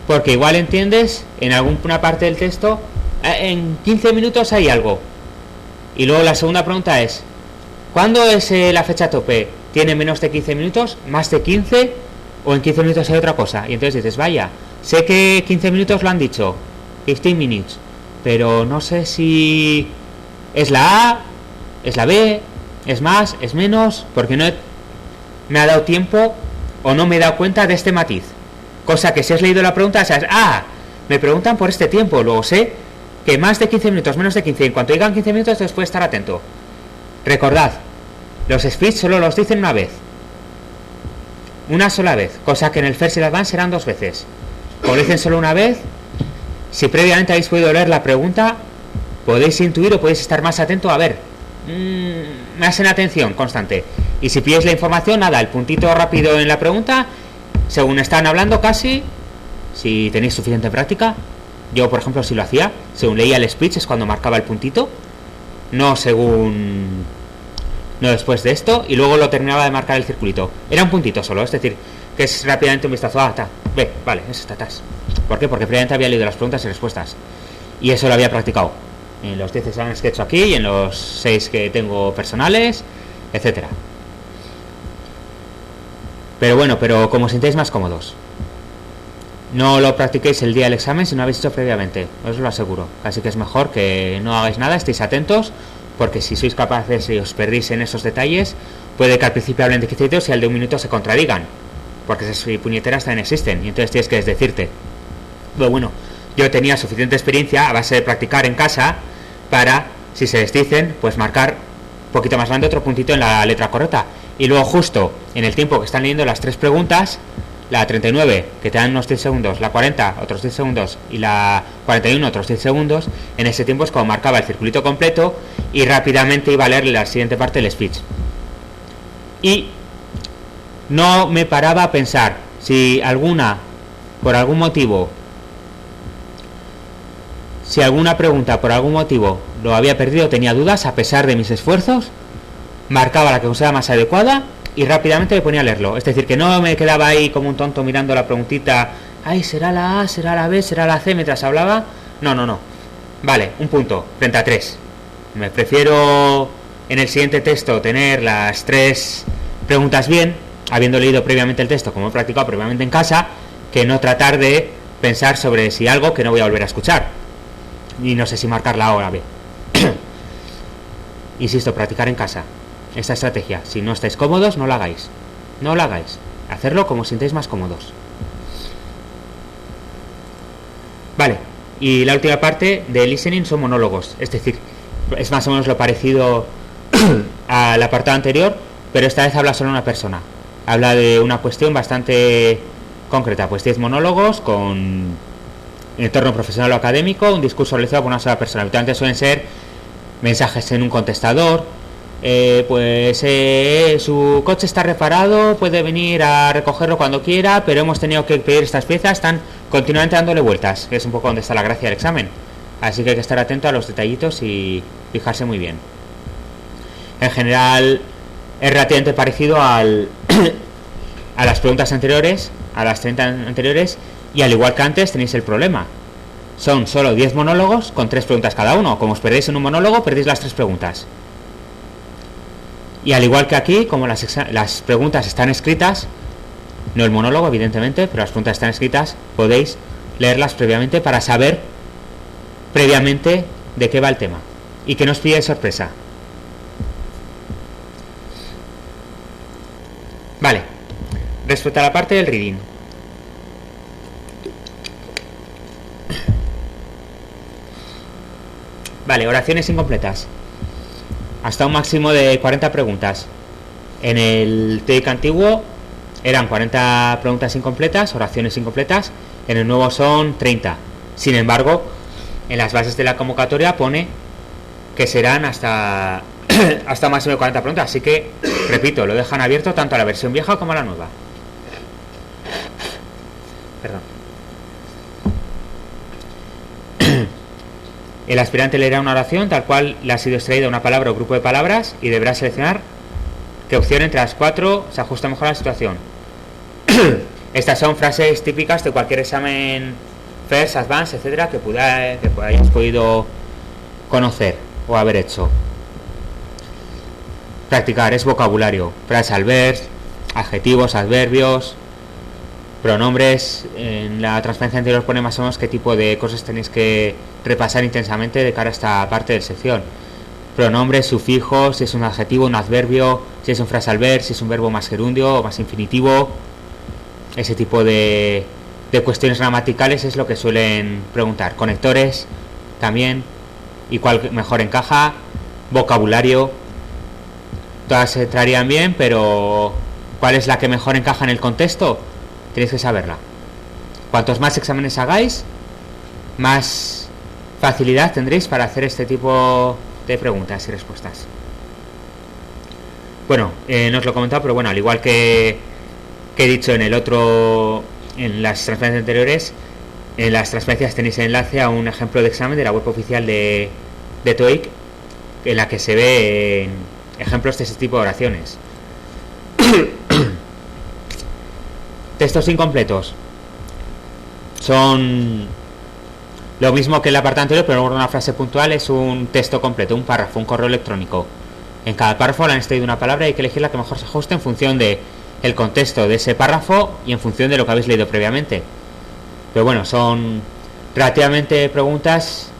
Porque igual entiendes en alguna parte del texto, en 15 minutos hay algo, y luego la segunda pregunta es ¿cuándo es la fecha tope? ¿Tiene menos de 15 minutos? ¿Más de 15? ¿O en 15 minutos hay otra cosa? Y entonces dices, vaya, sé que 15 minutos lo han dicho, 15 minutes, pero no sé si es la A, es la B, es más, es menos, porque no me ha dado tiempo o no me he dado cuenta de este matiz. Cosa que si has leído la pregunta, sabes, me preguntan por este tiempo, luego sé que más de 15 minutos, menos de 15, en cuanto digan 15 minutos, después estar atento. Recordad, los speech solo los dicen una sola vez, cosa que en el First y el Advanced serán 2 veces. Como lo dicen solo una vez, si previamente habéis podido leer la pregunta, podéis intuir o podéis estar más atento a ver, más en atención constante. Y si pilláis la información, nada, el puntito rápido en la pregunta, según están hablando casi, si tenéis suficiente práctica. Yo, por ejemplo, si lo hacía, según leía el speech es cuando marcaba el puntito, no después de esto, y luego lo terminaba de marcar el circulito. Era un puntito solo, es decir, que es rápidamente un vistazo, vale, es esta. ¿Por qué? Porque previamente había leído las preguntas y respuestas, y eso lo había practicado en los 10 exámenes que he hecho aquí y en los 6 que tengo personales, etcétera. Pero bueno, como os sintáis más cómodos, no lo practiquéis el día del examen si no habéis hecho previamente, os lo aseguro. Así que es mejor que no hagáis nada, estéis atentos, porque si sois capaces y os perdéis en esos detalles, puede que al principio hablen de 15 minutos y al de un minuto se contradigan, porque esas puñeteras también existen, y entonces tienes que desdecirte. Pero bueno, yo tenía suficiente experiencia a base de practicar en casa para, si se desdicen, pues marcar un poquito más grande otro puntito en la letra correcta. Y luego justo en el tiempo que están leyendo las 3 preguntas, la 39, que te dan unos 10 segundos, la 40, otros 10 segundos, y la 41, otros 10 segundos, en ese tiempo es como marcaba el circulito completo y rápidamente iba a leer la siguiente parte del speech. Y no me paraba a pensar si alguna, por algún motivo, Si alguna pregunta por algún motivo lo había perdido, tenía dudas, a pesar de mis esfuerzos, marcaba la que consideraba más adecuada y rápidamente me ponía a leerlo. Es decir, que no me quedaba ahí como un tonto mirando la preguntita, ay, será la A, será la B, será la C mientras hablaba. No. Vale, un punto, frente a 3. Me prefiero en el siguiente texto tener las 3 preguntas bien, habiendo leído previamente el texto, como he practicado previamente en casa, que no tratar de pensar sobre si algo que no voy a volver a escuchar. Y no sé si marcar la A o la B. Insisto, practicar en casa. Esta estrategia, si no estáis cómodos, no la hagáis. No la hagáis. Hacerlo como os sintáis más cómodos. Vale, y la última parte de listening son monólogos. Es decir, es más o menos lo parecido al apartado anterior, pero esta vez habla solo una persona. Habla de una cuestión bastante concreta. Pues 10 monólogos con entorno profesional o académico, un discurso realizado por una sola persona. Habitualmente suelen ser mensajes en un contestador. Su coche está reparado, puede venir a recogerlo cuando quiera, pero hemos tenido que pedir estas piezas, están continuamente dándole vueltas, que es un poco donde está la gracia del examen. Así que hay que estar atento a los detallitos y fijarse muy bien. En general es relativamente parecido a las preguntas anteriores, a las 30 anteriores, y al igual que antes tenéis el problema. Son solo 10 monólogos con 3 preguntas cada uno. Como os perdéis en un monólogo, perdéis las 3 preguntas. Y al igual que aquí, como las preguntas están escritas, no el monólogo evidentemente, pero las preguntas están escritas, podéis leerlas previamente para saber previamente de qué va el tema y que no os pille sorpresa. Vale, respecto a la parte del reading, vale, oraciones incompletas. Hasta un máximo de 40 preguntas. En el TOEIC antiguo eran 40 preguntas incompletas, oraciones incompletas. En el nuevo son 30. Sin embargo, en las bases de la convocatoria pone que serán hasta un máximo de 40 preguntas. Así que, repito, lo dejan abierto tanto a la versión vieja como a la nueva. Perdón. El aspirante leerá una oración tal cual le ha sido extraída una palabra o grupo de palabras y deberá seleccionar qué opción entre las 4 se ajusta mejor a la situación. Estas son frases típicas de cualquier examen FIRST, Advanced, etcétera, que hayáis podido conocer o haber hecho. Practicar es vocabulario, frases al vers, adjetivos, adverbios, pronombres. En la transparencia anterior pone más o menos qué tipo de cosas tenéis que repasar intensamente de cara a esta parte de la sección. Pronombres, sufijos, si es un adjetivo, un adverbio, si es un frasal ver, si es un verbo más gerundio o más infinitivo. Ese tipo de cuestiones gramaticales es lo que suelen preguntar. Conectores también, y cuál mejor encaja. Vocabulario, todas entrarían bien, pero ¿cuál es la que mejor encaja en el contexto? Tenéis que saberla. Cuantos más exámenes hagáis, más facilidad tendréis para hacer este tipo de preguntas y respuestas. Bueno, no os lo he comentado, pero bueno, al igual que he dicho en las transferencias anteriores, en las transferencias tenéis el enlace a un ejemplo de examen de la web oficial de TOEIC, en la que se ven ejemplos de este tipo de oraciones. Textos incompletos son lo mismo que el apartado anterior, pero luego una frase puntual. Es un texto completo, un párrafo, un correo electrónico. En cada párrafo le han extraído una palabra y hay que elegir la que mejor se ajuste en función de el contexto de ese párrafo y en función de lo que habéis leído previamente. Pero bueno, son relativamente preguntas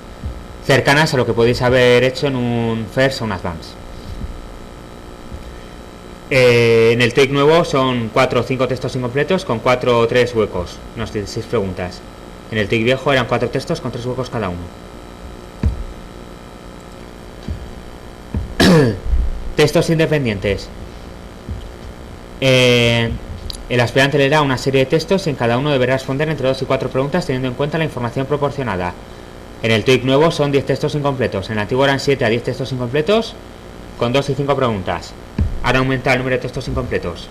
cercanas a lo que podéis haber hecho en un FIRST o un Advanced. En el TOEIC nuevo son 4 o 5 textos incompletos con 4 o 3 huecos, unas 16 preguntas. En el TOEIC viejo eran 4 textos con 3 huecos cada uno. Textos independientes. El aspirante leerá una serie de textos y en cada uno deberá responder entre 2 y 4 preguntas teniendo en cuenta la información proporcionada. En el TOEIC nuevo son 10 textos incompletos. En el antiguo eran 7 a 10 textos incompletos con 2 y 5 preguntas. Ahora aumenta el número de textos incompletos.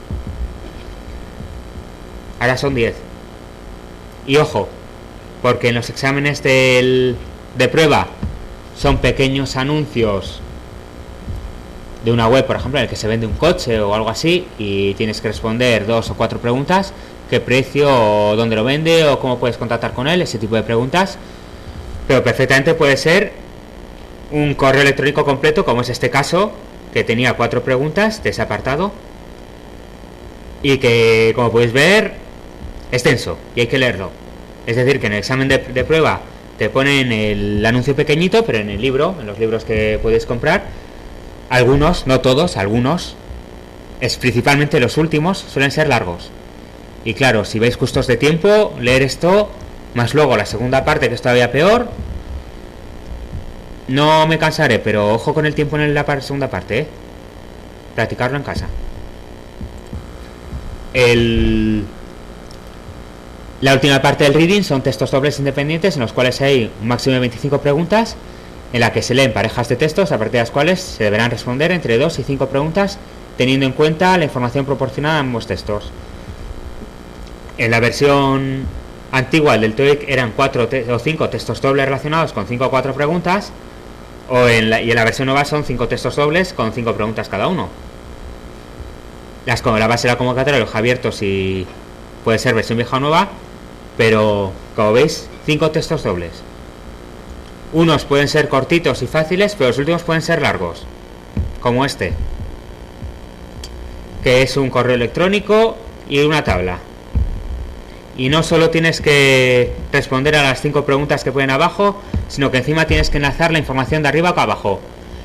Ahora son 10. Y ojo, porque en los exámenes del de prueba son pequeños anuncios de una web, por ejemplo, en el que se vende un coche o algo así, y tienes que responder 2 o 4 preguntas: qué precio, o dónde lo vende, o cómo puedes contactar con él, ese tipo de preguntas. Pero perfectamente puede ser un correo electrónico completo, como es este caso, que tenía 4 preguntas de ese apartado, y que, como podéis ver, es denso y hay que leerlo. Es decir, que en el examen de prueba te ponen el anuncio pequeñito, pero en el libro, en los libros que puedes comprar, algunos, no todos, algunos, es principalmente los últimos, suelen ser largos. Y claro, si vais justos de tiempo, leer esto, más luego la segunda parte, que es todavía peor, no me cansaré, pero ojo con el tiempo en la segunda parte, practicarlo en casa. La última parte del reading son textos dobles independientes, en los cuales hay un máximo de 25 preguntas, en la que se leen parejas de textos, a partir de las cuales se deberán responder entre 2 y 5 preguntas, teniendo en cuenta la información proporcionada en ambos textos. En la versión antigua del TOEIC eran 4 o 5 textos dobles relacionados con 5 o 4 preguntas, y en la versión nueva son 5 textos dobles con 5 preguntas cada uno. La base de la convocatoria los abiertos, y puede ser versión vieja o nueva, pero como veis, 5 textos dobles. Unos pueden ser cortitos y fáciles, pero los últimos pueden ser largos, como este, que es un correo electrónico y una tabla. Y no solo tienes que responder a las 5 preguntas que ponen abajo, sino que encima tienes que enlazar la información de arriba a abajo.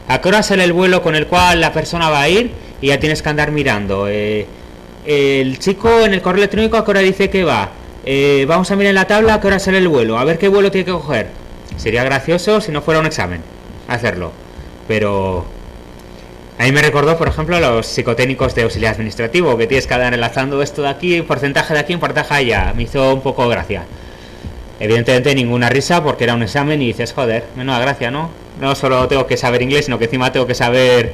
¿A qué hora sale el vuelo con el cual la persona va a ir? Y ya tienes que andar mirando. El chico en el correo electrónico, ¿a qué hora dice que va? Vamos a mirar en la tabla a qué hora sale el vuelo, a ver qué vuelo tiene que coger. Sería gracioso si no fuera un examen hacerlo, pero a mí me recordó, por ejemplo, a los psicotécnicos de auxiliar administrativo, que tienes que andar enlazando esto de aquí, porcentaje de aquí, un porcentaje allá. Me hizo un poco gracia. Evidentemente ninguna risa, porque era un examen y dices, joder, menuda gracia, ¿no? No solo tengo que saber inglés, sino que encima tengo que saber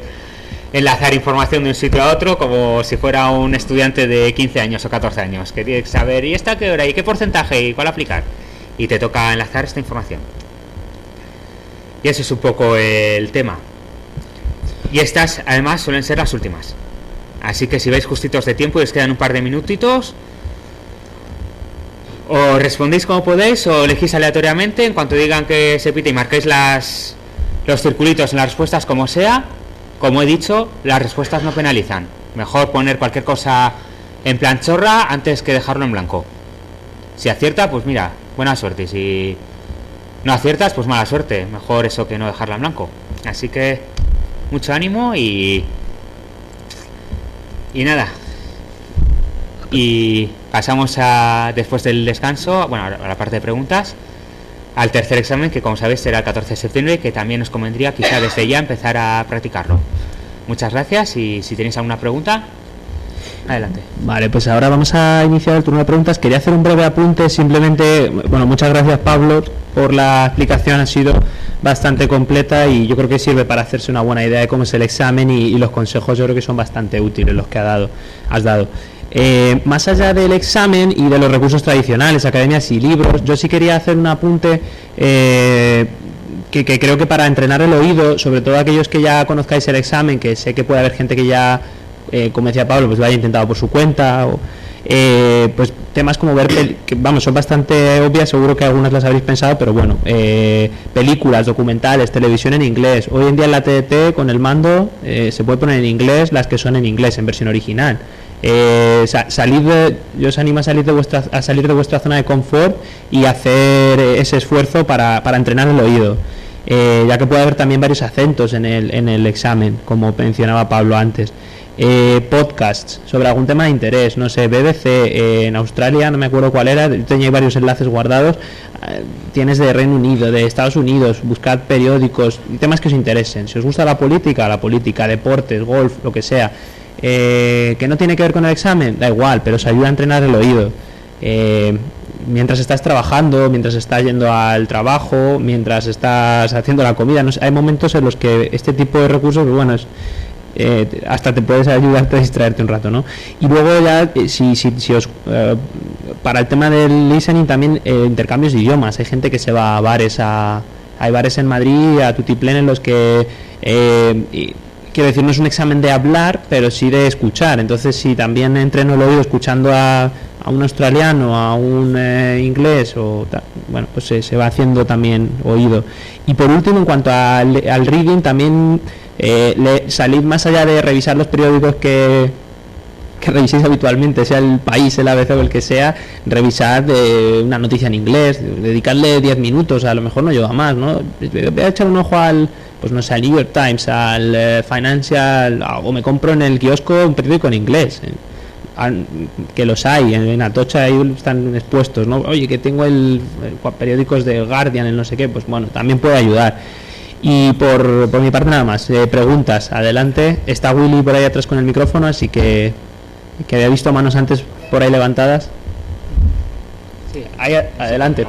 enlazar información de un sitio a otro, como si fuera un estudiante de 15 años o 14 años, que tienes que saber, ¿y esta qué hora? ¿Y qué porcentaje? ¿Y cuál aplicar? Y te toca enlazar esta información. Y ese es un poco el tema. Y estas, además, suelen ser las últimas. Así que si vais justitos de tiempo y os quedan un par de minutitos, o respondéis como podéis, o elegís aleatoriamente en cuanto digan que se pite, y marcáis los circulitos en las respuestas como sea. Como he dicho, las respuestas no penalizan. Mejor poner cualquier cosa en plan chorra antes que dejarlo en blanco. Si acierta, pues mira, buena suerte. Y si no aciertas, pues mala suerte. Mejor eso que no dejarla en blanco. Así que mucho ánimo y nada. Y pasamos después del descanso, bueno, a la parte de preguntas, al tercer examen, que como sabéis será el 14 de septiembre, que también os convendría quizá desde ya empezar a practicarlo. Muchas gracias, y si tenéis alguna pregunta, adelante. Vale, pues ahora vamos a iniciar el turno de preguntas. Quería hacer un breve apunte, simplemente, bueno, muchas gracias Pablo por la explicación, ha sido bastante completa y yo creo que sirve para hacerse una buena idea de cómo es el examen, y los consejos yo creo que son bastante útiles los que has dado. Más allá del examen y de los recursos tradicionales, academias y libros, yo sí quería hacer un apunte que creo que para entrenar el oído, sobre todo aquellos que ya conozcáis el examen, que sé que puede haber gente que ya, como decía Pablo, pues lo haya intentado por su cuenta, o pues temas como ver que vamos, son bastante obvias, seguro que algunas las habréis pensado, pero bueno, películas, documentales, televisión en inglés. Hoy en día en la TDT con el mando se puede poner en inglés las que son en inglés, en versión original. Yo os animo a salir de vuestra zona de confort y hacer ese esfuerzo para entrenar el oído, ya que puede haber también varios acentos en el examen, como mencionaba Pablo antes. Podcasts sobre algún tema de interés, no sé, BBC, en Australia, no me acuerdo cuál era, tenía varios enlaces guardados, tienes de Reino Unido, de Estados Unidos, buscad periódicos, temas que os interesen. Si os gusta la política, deportes, golf, lo que sea, que no tiene que ver con el examen, da igual, pero os ayuda a entrenar el oído. Mientras estás trabajando, mientras estás yendo al trabajo, mientras estás haciendo la comida, no sé, hay momentos en los que este tipo de recursos, pues bueno, hasta te puedes ayudarte a distraerte un rato, ¿no? Y luego ya, si os para el tema del listening también, intercambios de idiomas. Hay gente que se va a bares a hay bares en Madrid a tutiplén en los que quiero decir, no es un examen de hablar, pero sí de escuchar. Entonces, si también entreno el oído escuchando a un australiano, a un inglés, bueno, pues se va haciendo también oído. Y por último, en cuanto al reading, también salid más allá de revisar los periódicos que reviséis habitualmente, sea el País, el ABC o el que sea, revisar una noticia en inglés, dedicarle 10 minutos, a lo mejor no lleva más, ¿no? Voy a echar un ojo al New York Times, al Financial, o me compro en el kiosco un periódico en inglés, que los hay, en Atocha ahí están expuestos, ¿no? Oye, que tengo periódicos de Guardian, el no sé qué, pues bueno, también puede ayudar. Y por mi parte nada más, preguntas, adelante, está Willy por ahí atrás con el micrófono, así que había visto manos antes por ahí levantadas. Sí, ahí, adelante.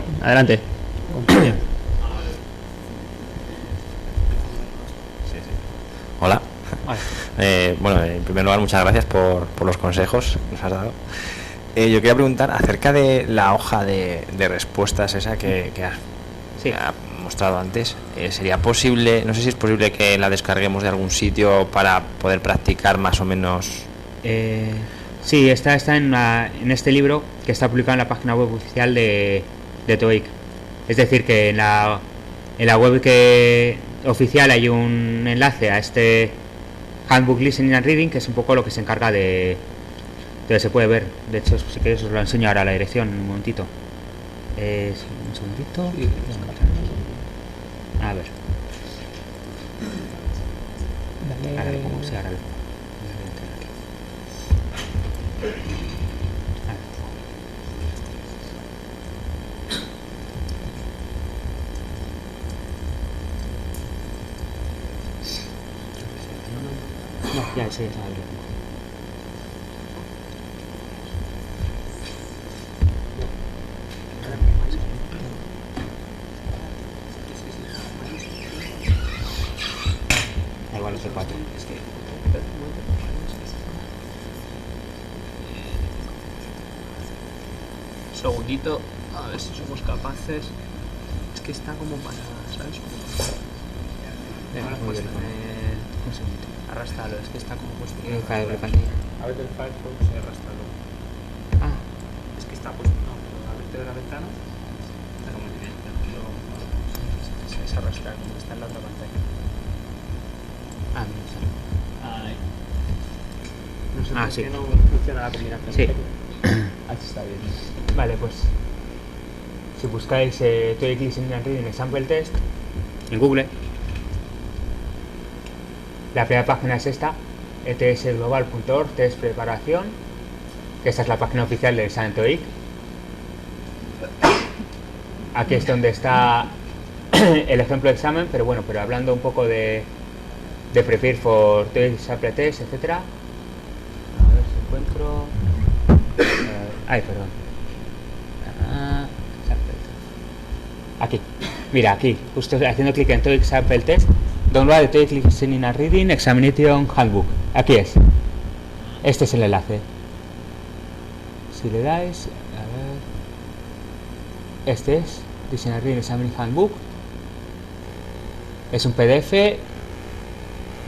Hola. Bueno, en primer lugar, muchas gracias por los consejos que nos has dado. Yo quería preguntar acerca de la hoja de respuestas esa que has mostrado antes. ¿Sería posible, no sé si es posible que la descarguemos de algún sitio para poder practicar más o menos? Sí, está en este libro que está publicado en la página web oficial de TOEIC. Es decir, que en la web oficial hay un enlace a este Handbook Listening and Reading, que es un poco lo que se encarga de... Entonces se puede ver. De hecho, si queréis os lo enseño ahora la dirección en un momentito. Un segundito. A ver. Ahora cómo se hará. No, ya sí, igual es el 4. Segundito, a ver si somos capaces. Es que está como para, ¿sabes? Pues un segundo. Arrastralo, es que está como puesto. A ver el Firefox y arrastralo. Es que está puesto. No, ábrete de la ventana. Está como directo. Es arrastrar, como está en la otra pantalla. No sé sí. no funciona la combinación. Sí. Así está bien. Vale, pues si buscáis TOEIC Listening and Reading Example Test en Google, la primera página es esta, etsglobal.org, test preparación, que esta es la página oficial del examen TOEIC. Aquí es donde está el ejemplo de examen, pero bueno, hablando un poco de Prepare for TOEIC Example Test, etcétera. A ver si encuentro... perdón. Aquí, mira, aquí, justo haciendo clic en TOEIC Sample Test, download de TOEIC Listening and Reading Examination Handbook. Aquí es. Este es el enlace. Si le dais, a ver, este es Listening and Reading Examination Handbook. Es un PDF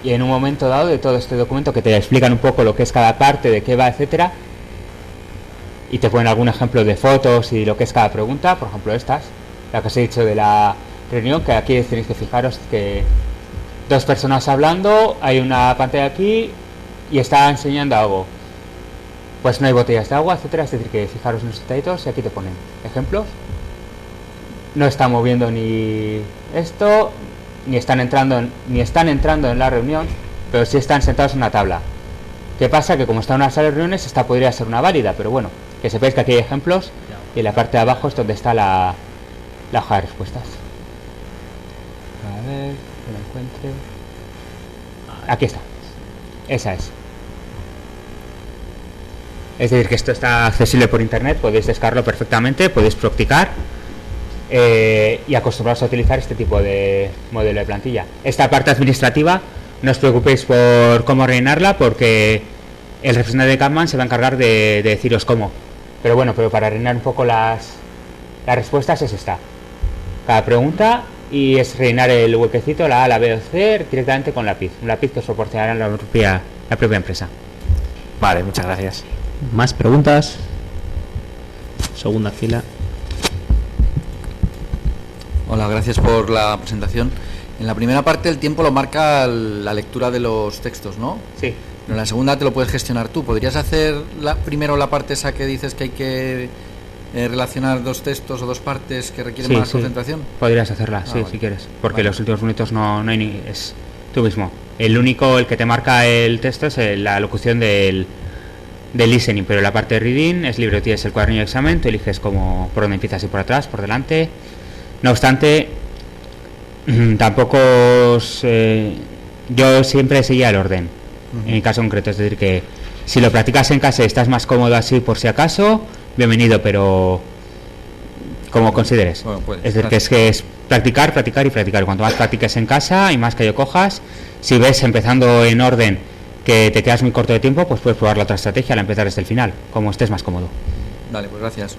y en un momento dado de todo este documento que te explican un poco lo que es cada parte, de qué va, etcétera, y te ponen algún ejemplo de fotos y lo que es cada pregunta, por ejemplo estas, la que os he dicho de la reunión, que aquí tenéis que fijaros que dos personas hablando, hay una pantalla aquí y está enseñando algo, pues no hay botellas de agua, etcétera. Es decir, que fijaros en los detallitos y aquí te ponen ejemplos. No está moviendo ni esto, ni están entrando en la reunión, pero sí están sentados en una tabla. ¿Qué pasa? Que como está en una sala de reuniones, esta podría ser una válida, pero bueno, que sepáis que aquí hay ejemplos y en la parte de abajo es donde está la hoja de respuestas. A ver, que lo encuentre. Aquí está. Esa es. Es decir, que esto está accesible por internet, podéis descargarlo perfectamente, podéis practicar y acostumbraros a utilizar este tipo de modelo de plantilla. Esta parte administrativa, no os preocupéis por cómo rellenarla, porque el representante de Capman se va a encargar de deciros cómo. Pero bueno, para rellenar un poco las respuestas es esta. Cada pregunta y es rellenar el huequecito, la A, la B o C, directamente con lápiz. Un lápiz que os proporcionará la propia empresa. Vale, muchas gracias. ¿Más preguntas? Segunda fila. Hola, gracias por la presentación. En la primera parte el tiempo lo marca la lectura de los textos, ¿no? Sí. Pero en la segunda te lo puedes gestionar tú. ¿Podrías hacer primero la parte esa que dices que hay que relacionar dos textos o dos partes que requieren más concentración? Podrías hacerla, vale. si quieres. Porque los últimos minutos no hay ni... es tú mismo. El que te marca el texto es la locución del listening, pero la parte de reading es libre. Tienes el cuaderno de examen, tú eliges por dónde empiezas, y por atrás, por delante. No obstante, tampoco yo siempre seguía el orden, en mi caso concreto. Es decir, que si lo practicas en casa y estás más cómodo así por si acaso, bienvenido, pero como consideres. Bueno, pues, es decir, que es practicar y practicar. Cuanto más practiques en casa y más que yo cojas, si ves empezando en orden que te quedas muy corto de tiempo, pues puedes probar la otra estrategia al empezar desde el final, como estés más cómodo. Vale, pues gracias.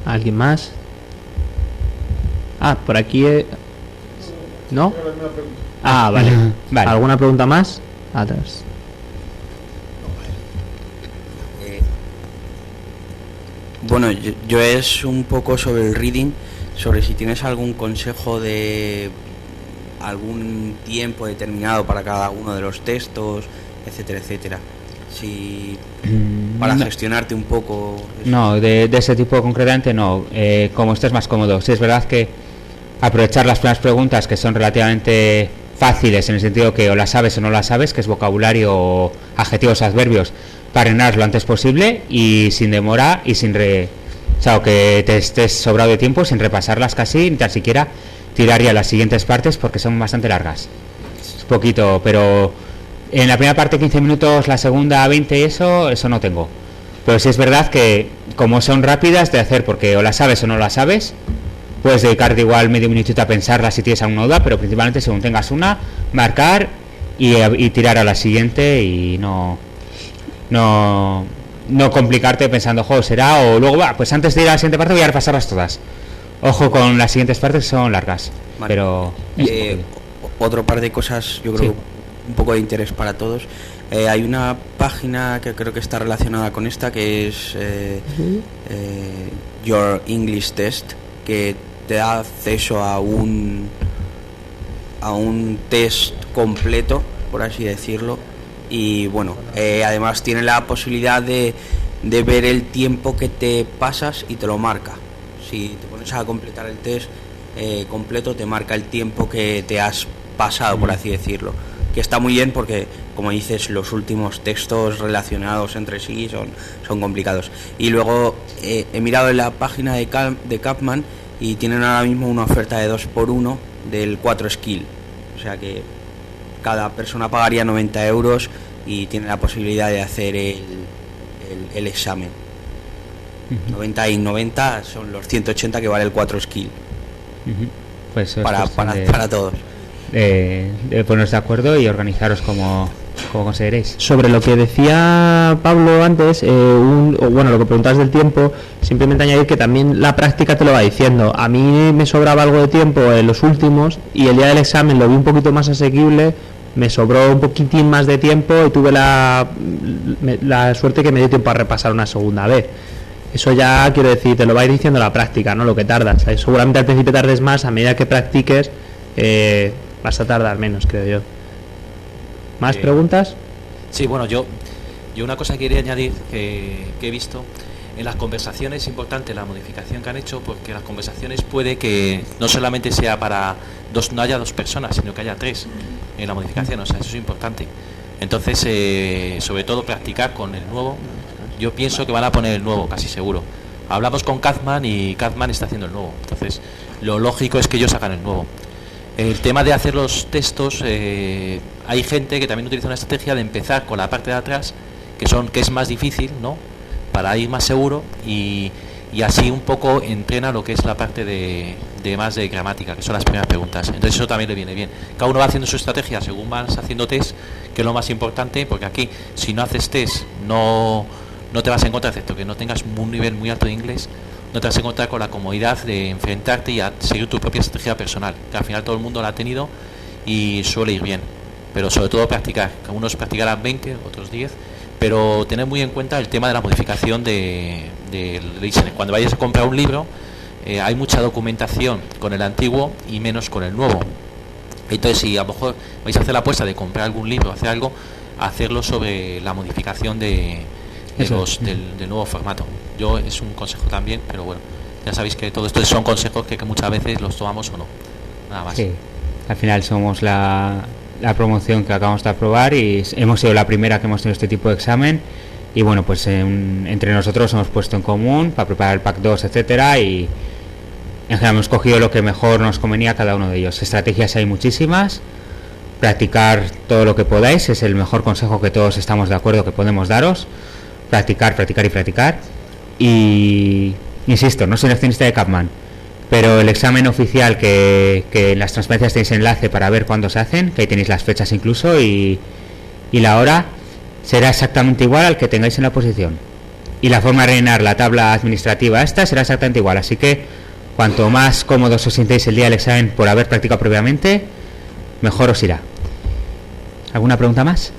¿Alguien más? Por aquí... ¿No? Vale. Vale. ¿Alguna pregunta más? Atrás. Bueno, yo es un poco sobre el reading, sobre si tienes algún consejo de algún tiempo determinado para cada uno de los textos, etcétera, etcétera. Si para gestionarte un poco. No, de ese tipo concretamente no. Como estés más cómodo. Sí, es verdad que aprovechar las primeras preguntas, que son relativamente fáciles en el sentido que o las sabes o no las sabes, que es vocabulario o adjetivos, adverbios, para rellenar lo antes posible y sin demora y o sea, que te estés sobrado de tiempo sin repasarlas casi, ni tan siquiera tirar ya las siguientes partes porque son bastante largas. Es poquito, pero en la primera parte 15 minutos, la segunda 20 eso no tengo. Pero sí es verdad que como son rápidas de hacer, porque o las sabes o no las sabes, puedes dedicarte igual medio minutito a pensarlas si tienes alguna duda, pero principalmente según tengas una, marcar y tirar a la siguiente y no complicarte pensando, será, o luego, pues antes de ir a la siguiente parte voy a repasarlas todas. Ojo con las siguientes partes que son largas. Vale. Pero otro par de cosas, yo creo, un poco de interés para todos. Hay una página que creo que está relacionada con esta, que es Your English Test, que te da acceso a un test completo, por así decirlo, y bueno, además tiene la posibilidad de ver el tiempo que te pasas y te lo marca. Si te pones a completar el test completo, te marca el tiempo que te has pasado, por así decirlo, que está muy bien porque, como dices, los últimos textos relacionados entre sí son complicados. Y luego he mirado en la página de Kapman y tienen ahora mismo una oferta de 2x1 del 4 skill, o sea que cada persona pagaría 90 euros y tiene la posibilidad de hacer el examen. 90 y 90 son los 180 que vale el 4 skill. Pues para todos. Poneros de acuerdo y organizaros como consideréis. Sobre lo que decía Pablo antes, lo que preguntabas del tiempo, simplemente añadir que también la práctica te lo va diciendo. A mí me sobraba algo de tiempo en los últimos y el día del examen lo vi un poquito más asequible, me sobró un poquitín más de tiempo y tuve la suerte que me dio tiempo a repasar una segunda vez. Eso ya, quiero decir, te lo va a ir diciendo la práctica, ¿no? Lo que tardas. Seguramente al principio tardes más, a medida que practiques vas a tardar menos, creo yo. ¿Más preguntas? Sí, bueno, yo una cosa que quería añadir que he visto en las conversaciones, es importante la modificación que han hecho, porque las conversaciones puede que no solamente sea para no haya dos personas, sino que haya tres en la modificación, o sea, eso es importante. Entonces, sobre todo practicar con el nuevo. Yo pienso que van a poner el nuevo, casi seguro. Hablamos con Kazman y Kazman está haciendo el nuevo, entonces lo lógico es que ellos hagan el nuevo. El tema de hacer los textos, hay gente que también utiliza una estrategia de empezar con la parte de atrás, que es más difícil, ¿no?, para ir más seguro y así un poco entrena lo que es la parte de más de gramática, que son las primeras preguntas. Entonces eso también le viene bien. Cada uno va haciendo su estrategia según vas haciendo test, que es lo más importante, porque aquí si no haces test no te vas a encontrar, excepto que no tengas un nivel muy alto de inglés, no te vas a encontrar con la comodidad de enfrentarte y a seguir tu propia estrategia personal, que al final todo el mundo la ha tenido y suele ir bien, pero sobre todo practicar, que unos practicarán 20, otros 10, pero tener muy en cuenta el tema de la modificación del listening. Cuando vayas a comprar un libro, hay mucha documentación con el antiguo y menos con el nuevo. Entonces, si a lo mejor vais a hacer la apuesta de comprar algún libro, hacer algo, hacerlo sobre la modificación del nuevo formato. Yo es un consejo también, pero bueno, ya sabéis que todo esto son consejos que muchas veces los tomamos o no. Nada más. Sí, al final somos la promoción que acabamos de aprobar y hemos sido la primera que hemos tenido este tipo de examen. Y bueno, pues entre nosotros hemos puesto en común para preparar el PAC 2, etcétera, y en general hemos cogido lo que mejor nos convenía a cada uno de ellos. Estrategias hay muchísimas, practicar todo lo que podáis, es el mejor consejo que todos estamos de acuerdo que podemos daros. Practicar, practicar y practicar. Y insisto, no soy accionista de Capman, pero el examen oficial que en las transparencias tenéis enlace para ver cuándo se hacen, que ahí tenéis las fechas incluso y la hora, será exactamente igual al que tengáis en la oposición. Y la forma de rellenar la tabla administrativa esta será exactamente igual, así que cuanto más cómodos os sintéis el día del examen por haber practicado previamente, mejor os irá. ¿Alguna pregunta más?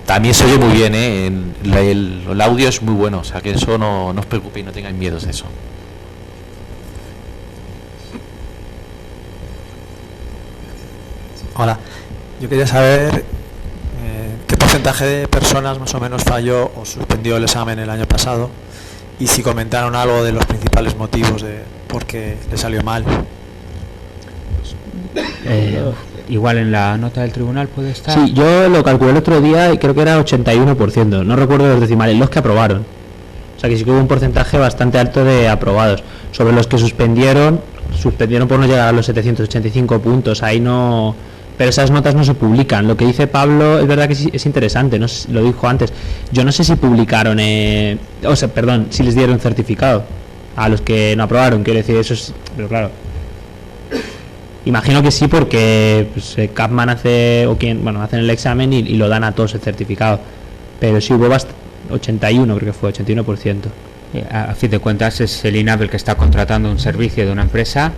También se oye muy bien, el audio es muy bueno, o sea que eso no os preocupéis, no tengáis miedos de eso. Hola, yo quería saber qué porcentaje de personas más o menos falló o suspendió el examen el año pasado y si comentaron algo de los principales motivos de por qué le salió mal. Igual en la nota del tribunal puede estar. Sí, yo lo calculé el otro día y creo que era 81%, no recuerdo los decimales, los que aprobaron. O sea que sí que hubo un porcentaje bastante alto de aprobados. Sobre los que suspendieron por no llegar a los 785 puntos, ahí no... Pero esas notas no se publican. Lo que dice Pablo es verdad que sí, es interesante, no sé, lo dijo antes. Yo no sé si publicaron, si les dieron certificado a los que no aprobaron, quiero decir, eso es... Pero claro... Imagino que sí, porque pues, Capman hacen el examen y lo dan a todos el certificado. Pero sí hubo 81, creo que fue 81%. A fin de cuentas es el INAP el que está contratando un servicio de una empresa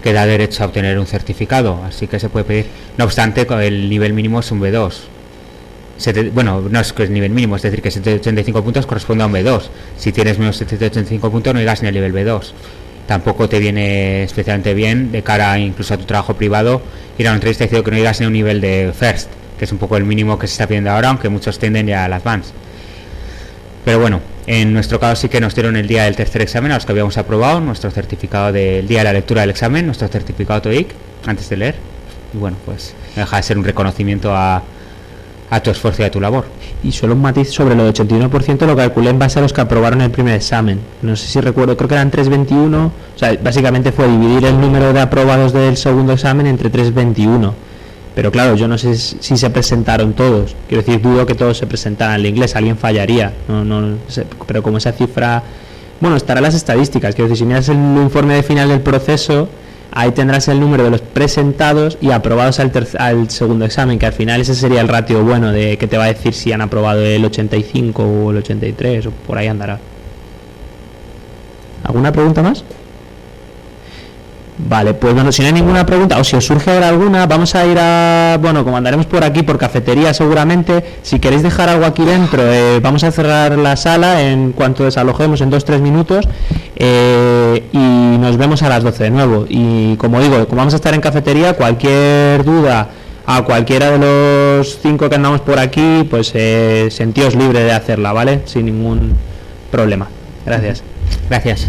que da derecho a obtener un certificado, así que se puede pedir. No obstante, el nivel mínimo es un B2. No es que es nivel mínimo, es decir, que 785 puntos corresponde a un B2. Si tienes menos de 785 puntos no llegas ni al nivel B2. Tampoco te viene especialmente bien de cara incluso a tu trabajo privado ir a una entrevista diciendo que no llegas ni a un nivel de First, que es un poco el mínimo que se está pidiendo ahora, aunque muchos tienden ya al Advanced. Pero bueno, en nuestro caso sí que nos dieron el día del tercer examen a los que habíamos aprobado nuestro certificado del día de la lectura del examen, nuestro certificado TOEIC antes de leer, y bueno, pues deja de ser un reconocimiento a tu esfuerzo y a tu labor. Y solo un matiz sobre lo de 81%, lo calculé en base a los que aprobaron el primer examen. No sé si recuerdo, creo que eran 321, o sea, básicamente fue dividir el número de aprobados del segundo examen entre 321. Pero claro, yo no sé si se presentaron todos. Quiero decir, dudo que todos se presentaran el inglés, alguien fallaría. No sé, pero como esa cifra... Bueno, estará en las estadísticas. Quiero decir, si miras el informe de final del proceso, ahí tendrás el número de los presentados y aprobados al segundo examen, que al final ese sería el ratio bueno de que te va a decir si han aprobado el 85 o el 83, o por ahí andará. ¿Alguna pregunta más? Vale, pues bueno, si no hay ninguna pregunta, o si os surge ahora alguna, vamos a ir como andaremos por aquí, por cafetería seguramente. Si queréis dejar algo aquí dentro, vamos a cerrar la sala en cuanto desalojemos en 2-3 minutos, y nos vemos a las 12 de nuevo. Y como digo, como vamos a estar en cafetería, cualquier duda a cualquiera de los 5 que andamos por aquí, pues sentíos libre de hacerla, ¿vale? Sin ningún problema. Gracias. Gracias.